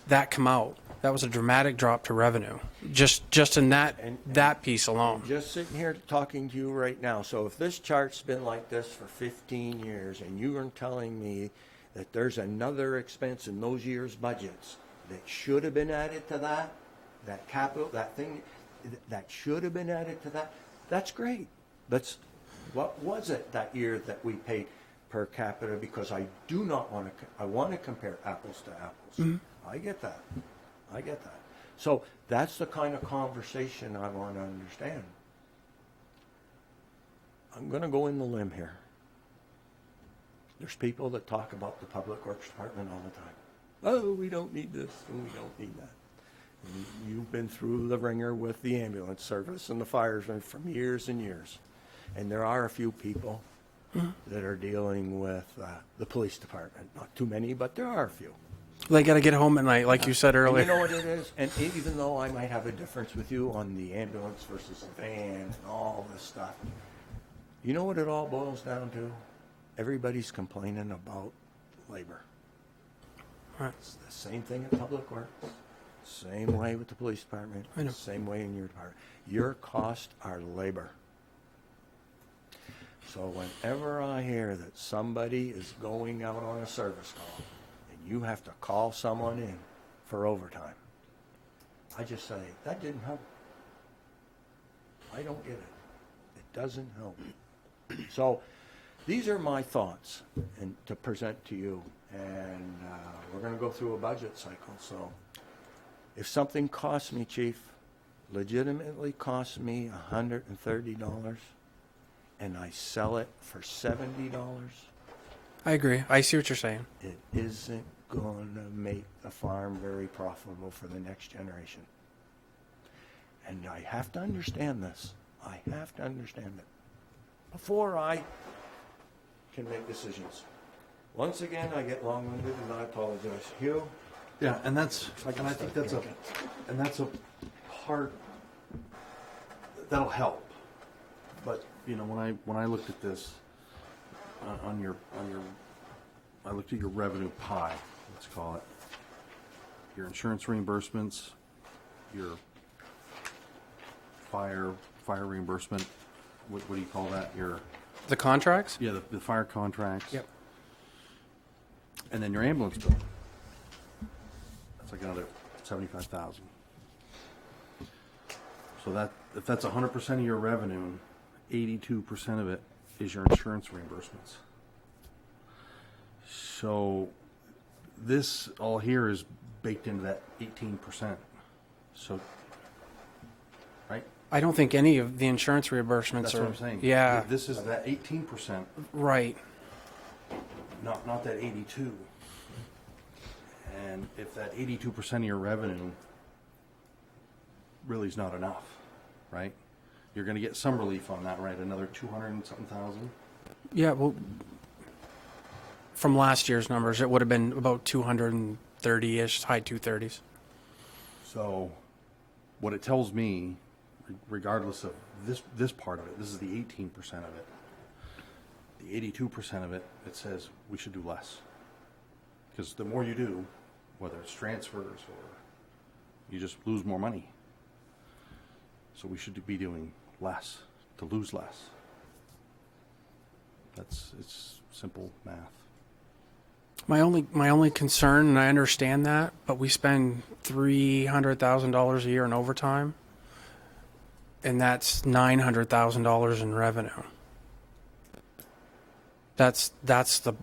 that come out. That was a dramatic drop to revenue. Just in that piece alone. just sitting here talking to you right now, so if this chart's been like this for 15 years and you are telling me that there's another expense in those years' budgets that should have been added to that capital, that thing, that should have been added to that, that's great. What was it that year that we paid per capita? Because I do not want to, I want to compare apples to apples. Mm-hmm. I get that. So that's the kind of conversation I want to understand. I'm going to go in the limb here. There's people that talk about the Public Works Department all the time. Oh, we don't need this and we don't need that. And you've been through the ringer with the ambulance service and the fires from years and years. And there are a few people that are dealing with the police department. Not too many, but there are a few. They got to get home at night, like you said And earlier. you know what it is? And even though I might have a difference with you on the ambulance versus the van and all this stuff, you know what it all boils down to? Everybody's complaining about labor. Right. It's the same thing at Public Works, same way with the police department, I know. same way in your department. Your costs are labor. So whenever I hear that somebody is going out on a service call and you have to call someone in for overtime, I just say, that didn't help. I don't get it. It doesn't help. So these are my thoughts and to present to you. And we're going to go through a budget cycle. So if something costs me, Chief, legitimately costs me $130, and I sell it for $70, I agree. I see what you're saying. it isn't going to make the farm very profitable for the next generation. And I have to understand this. I have to understand it before I can make decisions. Once again, I get long-winded and I apologize. Hugh? Yeah, and I think that's a part that'll help. But when I looked at this I looked at your revenue pie, let's call it, your insurance reimbursements, your fire reimbursement. What do you call that? The contracts? Yeah, the fire contracts. Yep. And then your ambulance bill. That's like another $75,000. So if that's 100% of your revenue, 82% of it is your insurance reimbursements. So this all here is baked into that 18%. So, right? I don't think any of the insurance reimbursements That's are. what I'm saying. Yeah. This is that 18%, Right. not that 82. And if that 82% of your revenue really is not enough, right? You're going to get some relief on that, right? Another 200 and something thousand. Yeah. Well, from last year's numbers, it would have been about 230-ish, high 230s. So, what it tells me, regardless of this part of it, this is the 18% of it. The 82% of it, it says we should do less. Because the more you do, whether it's transfers or you just lose more money. So we should be doing less to lose less. It's simple math. My only concern, and I understand that, but we spend $300,000 a year in overtime, and that's $900,000 in revenue. That's the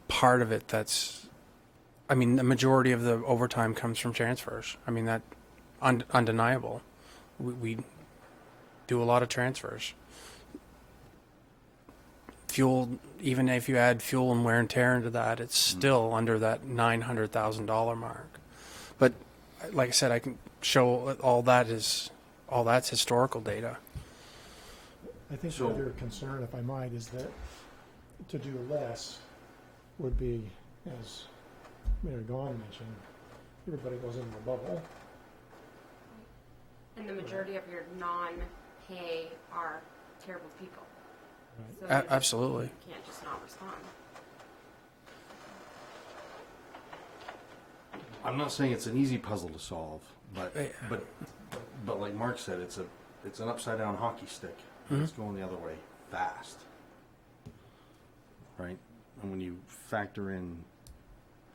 part of it that's, I mean, the majority of the overtime comes from transfers. I mean, that undeniable. We do a lot of transfers. Fuel, even if you add fuel and wear and tear into that, it's still under that $900,000 mark. But like I said, I can show all that's historical data. I think So- the other concern, if I might, is that to do less would be, as Mayor Gahn mentioned, everybody goes into a bubble. And the majority of your non-pay are terrible people. Right. So you Absolutely. can't just not respond. I'm not saying it's an easy puzzle to solve, but Yeah. but like Mark said, it's an upside down hockey stick. It's going the other way fast, right? And when you factor in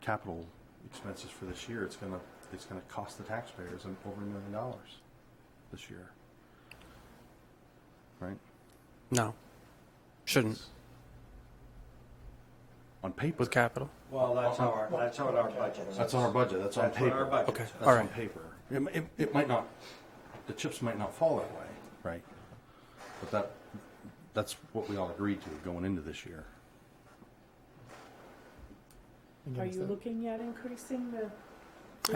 capital expenses for this year, it's gonna cost the taxpayers over $1 million this year, right? No, shouldn't On paper, with capital. Well, that's how our budget is. that's on our budget. That's on That's what paper. our budget Okay. is. That's All on right. paper. It might not, the chips might not fall that way, right? But that's what we all agreed to going into this year. Again, Are it's you that- looking at increasing the?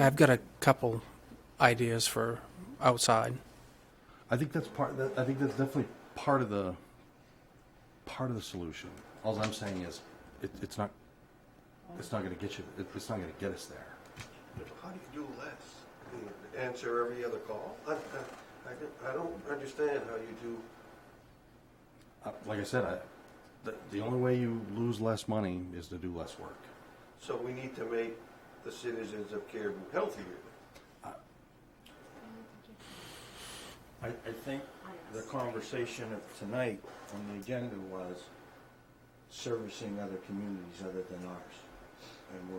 I've got a couple ideas for outside. I think that's I think that's definitely part of the solution. All I'm saying is, it's not going to get you. It's not going to get us there. How do you do less? You answer every other call? I don't understand how you do. Like I said, the only way you lose less money is to do less work. So we need to make the citizens of Caribou healthier. I think the conversation of tonight on the agenda was servicing other communities other than ours. And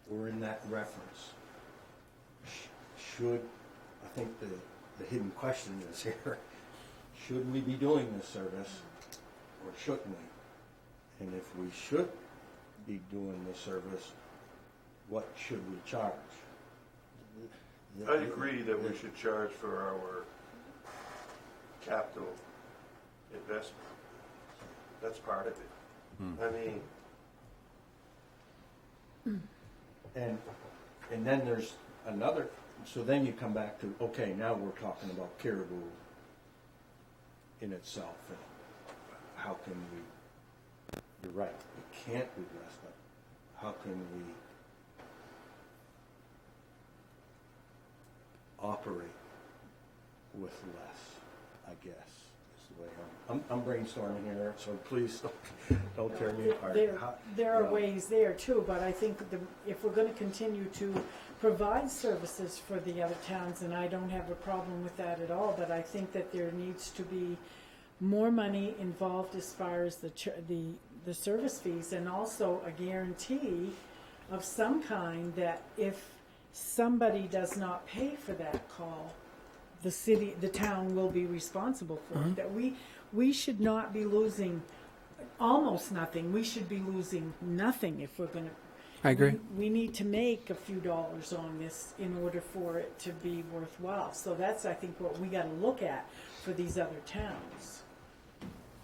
we're in that reference. Should, I think the hidden question is here, should we be doing this service or shouldn't we? And if we should be doing this service, what should we charge? I agree that we should charge for our capital investment. That's part of it. I mean, And then there's another, so then you come back to, okay, now we're talking about Caribou in itself. And how can we, you're right, it can't be less, but how can we operate with less, I guess, is the way I'm brainstorming here, so please don't tear me apart. There are ways there too, but I think if we're going to continue to provide services for the other towns, and I don't have a problem with that at all, but I think that there needs to be more money involved as far as the service fees, and also a guarantee of some kind that if somebody does not pay for that call, the town will be responsible for it. That we should not be losing almost nothing. We should be losing nothing if we're going to. I agree. We need to make a few dollars on this in order for it to be worthwhile. So that's, I think, what we got to look at for these other towns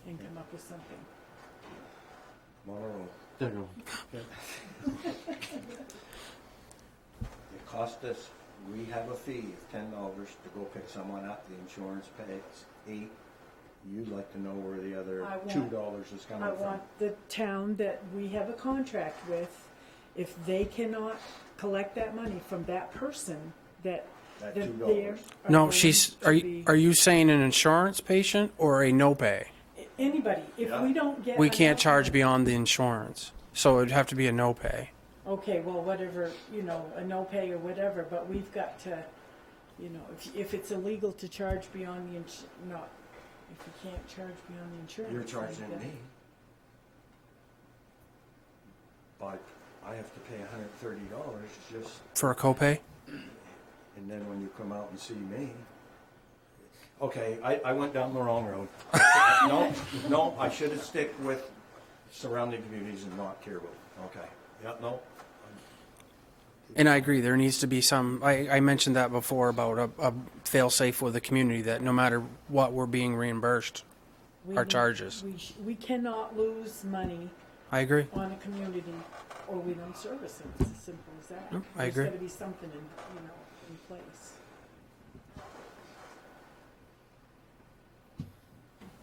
and come up with something. Monroe, There you go. it cost us, we have a fee of $10 to go pick someone up, the insurance pays $8. You'd like to know where the other $2 is coming I from. want the town that we have a contract with, if they cannot collect that money from that person, that That they're $2. No, are you saying an insurance patient or a no pay? anybody, if we don't get. We can't enough charge money- beyond the insurance, so it'd have to be a no pay. Okay, well, whatever, a no pay or whatever, but we've got to, if it's illegal to charge beyond the, not, If you can't charge beyond the insurance. You're then charging that- me. But I have to pay $130 just, For a copay? and then when you come out and see me. Okay, I went down the wrong road. No, I should have stick with surrounding communities and not Caribou. Okay, yeah, no. And I agree, there needs to be some, I mentioned that before about a fail-safe with the community, that no matter what, we're being reimbursed our charges. We cannot lose money I agree. on a community or we don't service it. It's as simple as that. Yep, I agree. There's got to be something in place.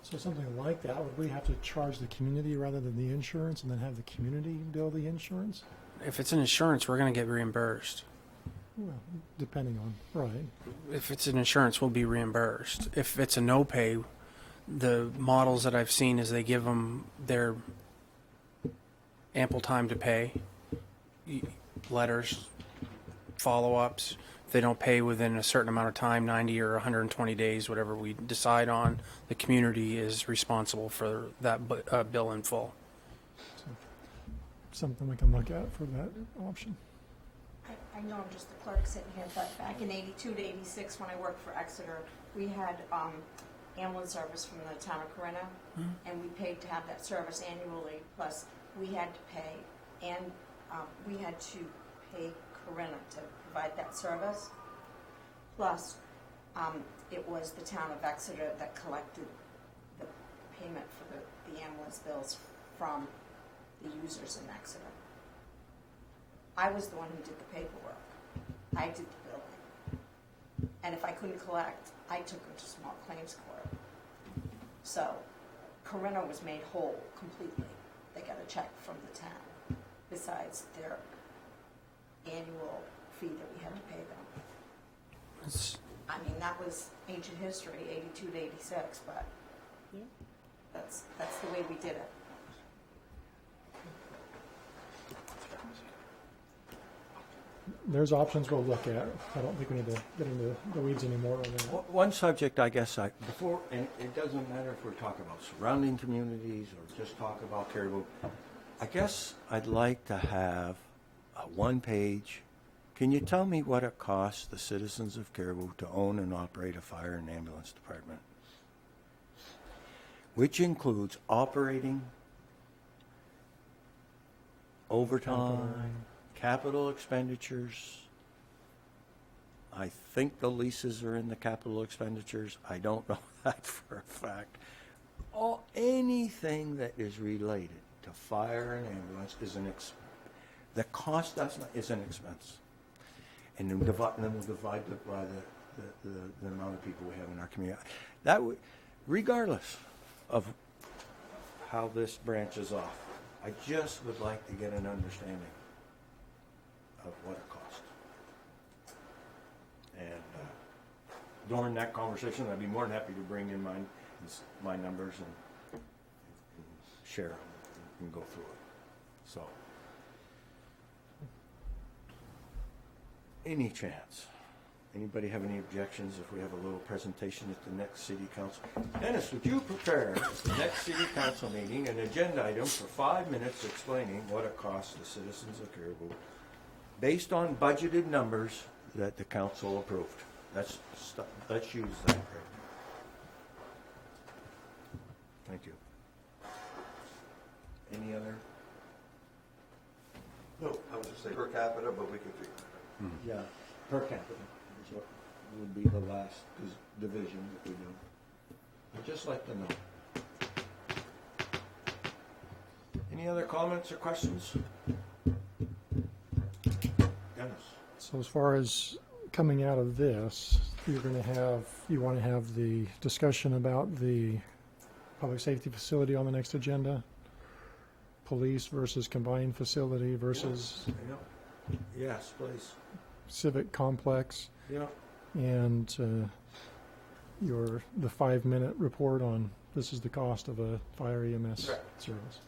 So something like that, would we have to charge the community rather than the insurance and then have the community bill the insurance? If it's an insurance, we're going to get reimbursed. Well, depending on, right. If it's an insurance, we'll be reimbursed. If it's a no pay, the models that I've seen is they give them their ample time to pay, letters, follow-ups. If they don't pay within a certain amount of time, 90 or 120 days, whatever we decide on, the community is responsible for that bill in full. Something we can look at for that option. I know I'm just the clerk sitting here, but back in 82 to 86, when I worked for Exeter, we had ambulance service from the town of Corinna, and we paid to have that service annually, plus we had to pay, and we had to pay Corinna to provide that service. Plus, it was the town of Exeter that collected the payment for the ambulance bills from the users in Exeter. I was the one who did the paperwork. I did the billing. And if I couldn't collect, I took them to small claims court. So Corinna was made whole completely. They got a check from the town, besides their annual fee that we had to pay them. I mean, that was ancient history, 82 to 86, but that's the way we did it. There's options we'll look at. I don't think we need to get into the weeds anymore on that. One subject, I guess, before, and it doesn't matter if we're talking about surrounding communities or just talk about Caribou. I guess I'd like to have a one-page. Can you tell me what it costs the citizens of Caribou to own and operate a fire and ambulance department? Which includes operating, overtime, capital expenditures. I think the leases are in the capital expenditures. I don't know that for a fact. Anything that is related to fire and ambulance is the cost is an expense. And then we'll divide it by the amount of people we have in our community. That would, regardless of how this branches off, I just would like to get an understanding of what it costs. And during that conversation, I'd be more than happy to bring in my numbers and share them and go through it. So, any chance? Anybody have any objections if we have a little presentation at the next city council? Dennis, would you prepare at the next city council meeting an agenda item for 5 minutes explaining what it costs the citizens of Caribou based on budgeted numbers that the council approved? Let's use that right now. Thank you. Any other? No, I was just saying per capita, but we can figure it out. Yeah, per capita is what would be the last division that we do. I'd just like to know. Any other comments or questions? Dennis? So as far as coming out of this, you want to have the discussion about the public safety facility on the next agenda? Police versus combined facility versus Yes, please. civic complex? Yeah. And the 5-minute report on this is the cost of a fire EMS service.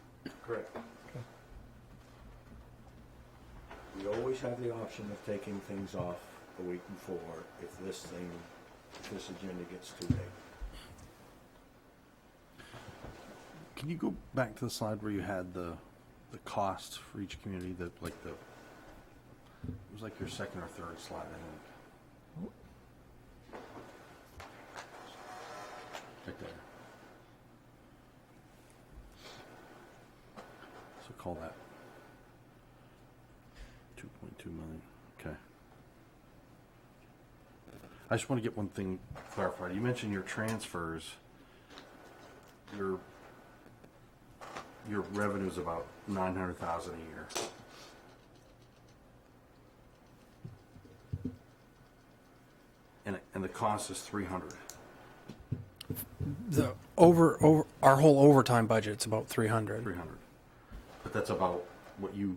Correct. Okay. We always have the option of taking things off the week before if this agenda gets too big. Can you go back to the slide where you had the costs for each community, it was like your second or third slide, I think. Right there. So call that 2.2 million. Okay. I just want to get one thing clarified. You mentioned your transfers. Your revenue is about $900,000 a year. And the cost is $300. The over our whole overtime budget's about 300. $300. But that's about what you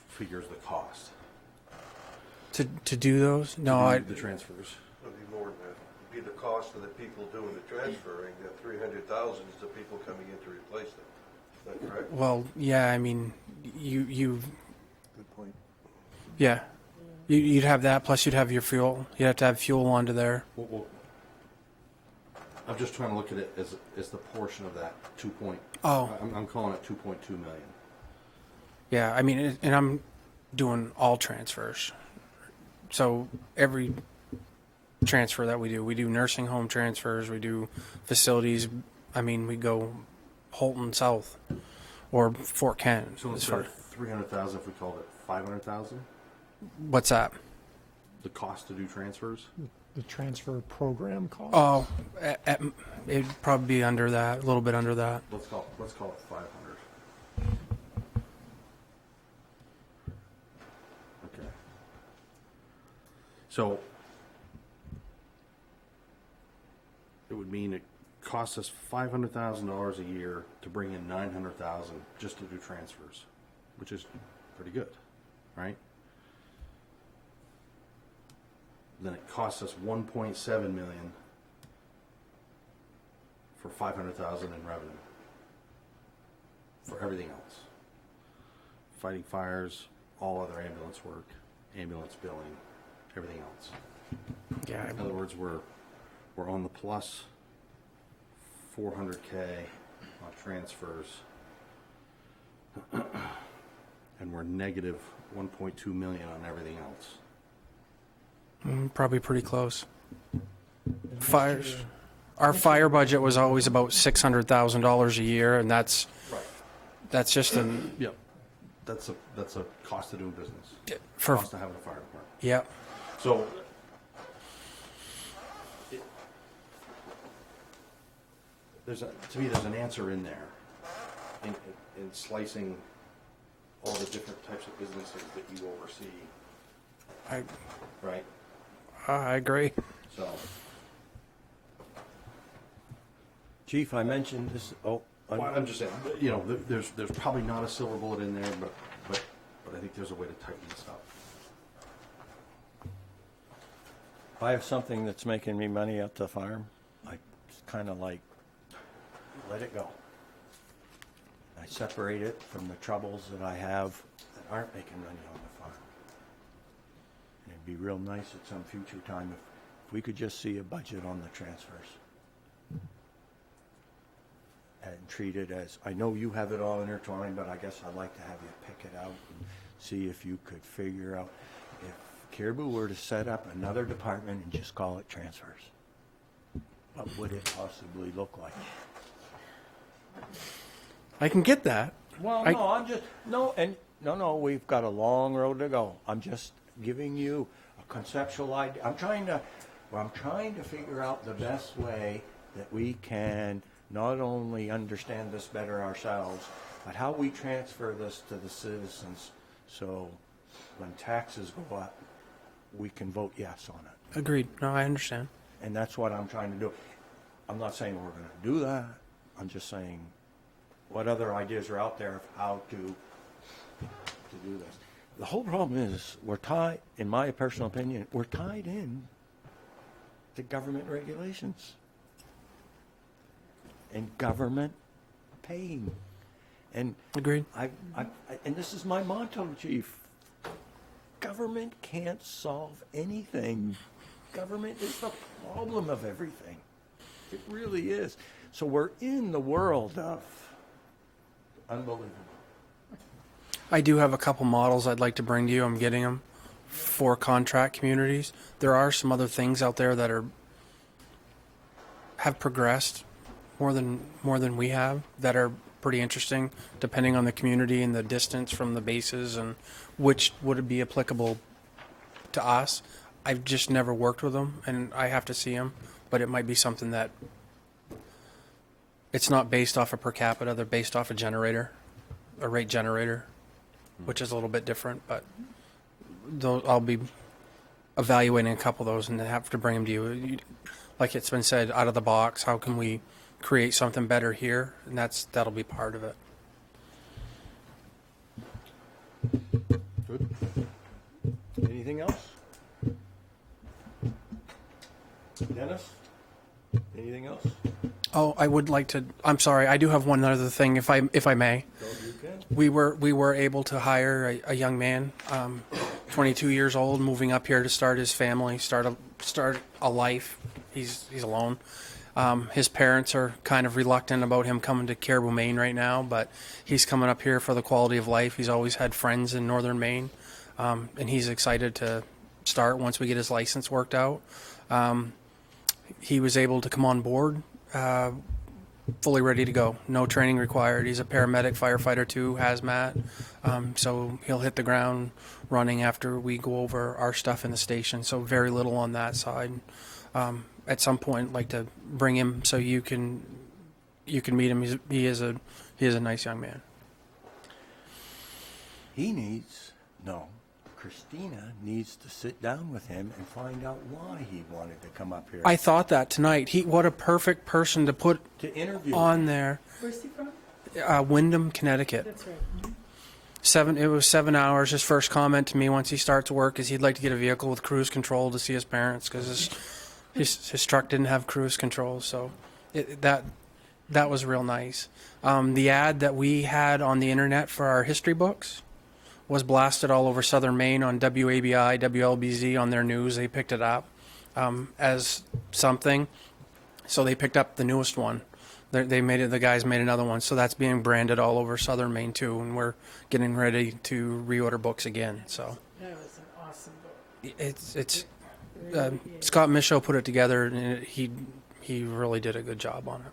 figure is the cost. To do those? No, To I. do the transfers. It'll be more than that. It'll be the cost of the people doing the transferring. That 300,000 is the people coming in to replace them. Is that correct? Well, yeah. I mean, you. Good point. Yeah. You'd have that. Plus, you'd have your fuel. You'd have to have fuel onto there. Well, I'm just trying to look at it as the portion of that 2 point. Oh. I'm calling it 2.2 million. Yeah. I mean, and I'm doing all transfers. So every transfer that we do nursing home transfers, we do facilities. I mean, we go Holton South or Fort Kent. So instead of 300,000, if we called it 500,000, What's that? the cost to do transfers. The transfer program cost. Oh, it'd probably be under that, a little bit under that. Let's call it 500. Okay. So it would mean it costs us $500,000 a year to bring in $900,000 just to do transfers, which is pretty good, right? Then it costs us $1.7 million for $500,000 in revenue for everything else. Fighting fires, all other ambulance work, ambulance billing, everything else. Yeah. In other words, we're on the plus 400K on transfers, and we're negative 1.2 million on everything else. Probably pretty close. Fires. Our fire budget was always about $600,000 a year, and that's just an. Yep. That's a cost of doing business. For cost of having a fire department. Yep. So to me there's an answer in there in slicing all the different types of businesses that you oversee. Right? I agree. So Chief, I mentioned this. I'm just saying, there's probably not a silver bullet in there, but I think there's a way to tighten this up. If I have something that's making me money at the farm, I kind of like let it go. I separate it from the troubles that I have that aren't making money on the farm. And it'd be real nice at some future time if we could just see a budget on the transfers. And treat it as, I know you have it all intertwined, but I guess I'd like to have you pick it out and see if you could figure out if Caribou were to set up another department and just call it transfers. What would it possibly look like? I can get that. Well, no, we've got a long road to go. I'm just giving you a conceptual idea. I'm trying to figure out the best way that we can not only understand this better ourselves, but how we transfer this to the citizens so when taxes go up, we can vote yes on it. Agreed. No, I understand. And that's what I'm trying to do. I'm not saying we're going to do that. I'm just saying what other ideas are out there of how to do this. The whole problem is we're tied, in my personal opinion, we're tied in to government regulations and government paying. And agreed. And this is my motto, Chief. Government can't solve anything. Government is the problem of everything. It really is. So we're in the world of Unbelievable. I do have a couple models I'd like to bring to you. I'm getting them for contract communities. There are some other things out there that have progressed more than we have that are pretty interesting, depending on the community and the distance from the bases and which would be applicable to us. I've just never worked with them, and I have to see them. But it might be something that it's not based off a per capita; they're based off a generator, a rate generator, which is a little bit different. But I'll be evaluating a couple of those and have to bring them to you. Like it's been said, out of the box. How can we create something better here? And that'll be part of it. Good. Anything else? Dennis? Anything else? Oh, I would like to. I'm sorry. I do have one other thing, if I may. No, you can. We were able to hire a young man, 22 years old, moving up here to start his family, start a life. He's alone. His parents are kind of reluctant about him coming to Caribou, Maine right now, but he's coming up here for the quality of life. He's always had friends in northern Maine, and he's excited to start once we get his license worked out. He was able to come on board, fully ready to go. No training required. He's a paramedic, firefighter too, hazmat. So he'll hit the ground running after we go over our stuff in the station. So very little on that side. At some point, I'd like to bring him so you can meet him. He is a nice young man. Christina needs to sit down with him and find out why he wanted to come up here. I thought that tonight. What a perfect person to put to interview on there. Where's he from? Wyndham, Connecticut. That's right. It was 7 hours. His first comment to me once he starts work is he'd like to get a vehicle with cruise control to see his parents because his truck didn't have cruise control. So that was real nice. The ad that we had on the internet for our history books was blasted all over southern Maine on WABI, WLBZ on their news. They picked it up as something. So they picked up the newest one. The guys made another one. So that's being branded all over southern Maine too. And we're getting ready to reorder books again. So That was an awesome book. it's Scott Michaud put it together, and he really did a good job on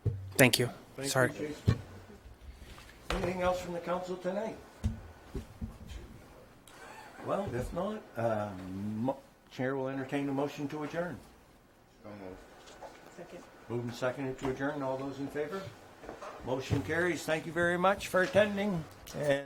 it. Thank you. Sorry. You, Jason. Anything else from the council tonight? Well, if not, Chair will entertain a motion to adjourn. Second. Moved and seconded to adjourn. All those in favor? Motion carries. Thank you very much for attending. And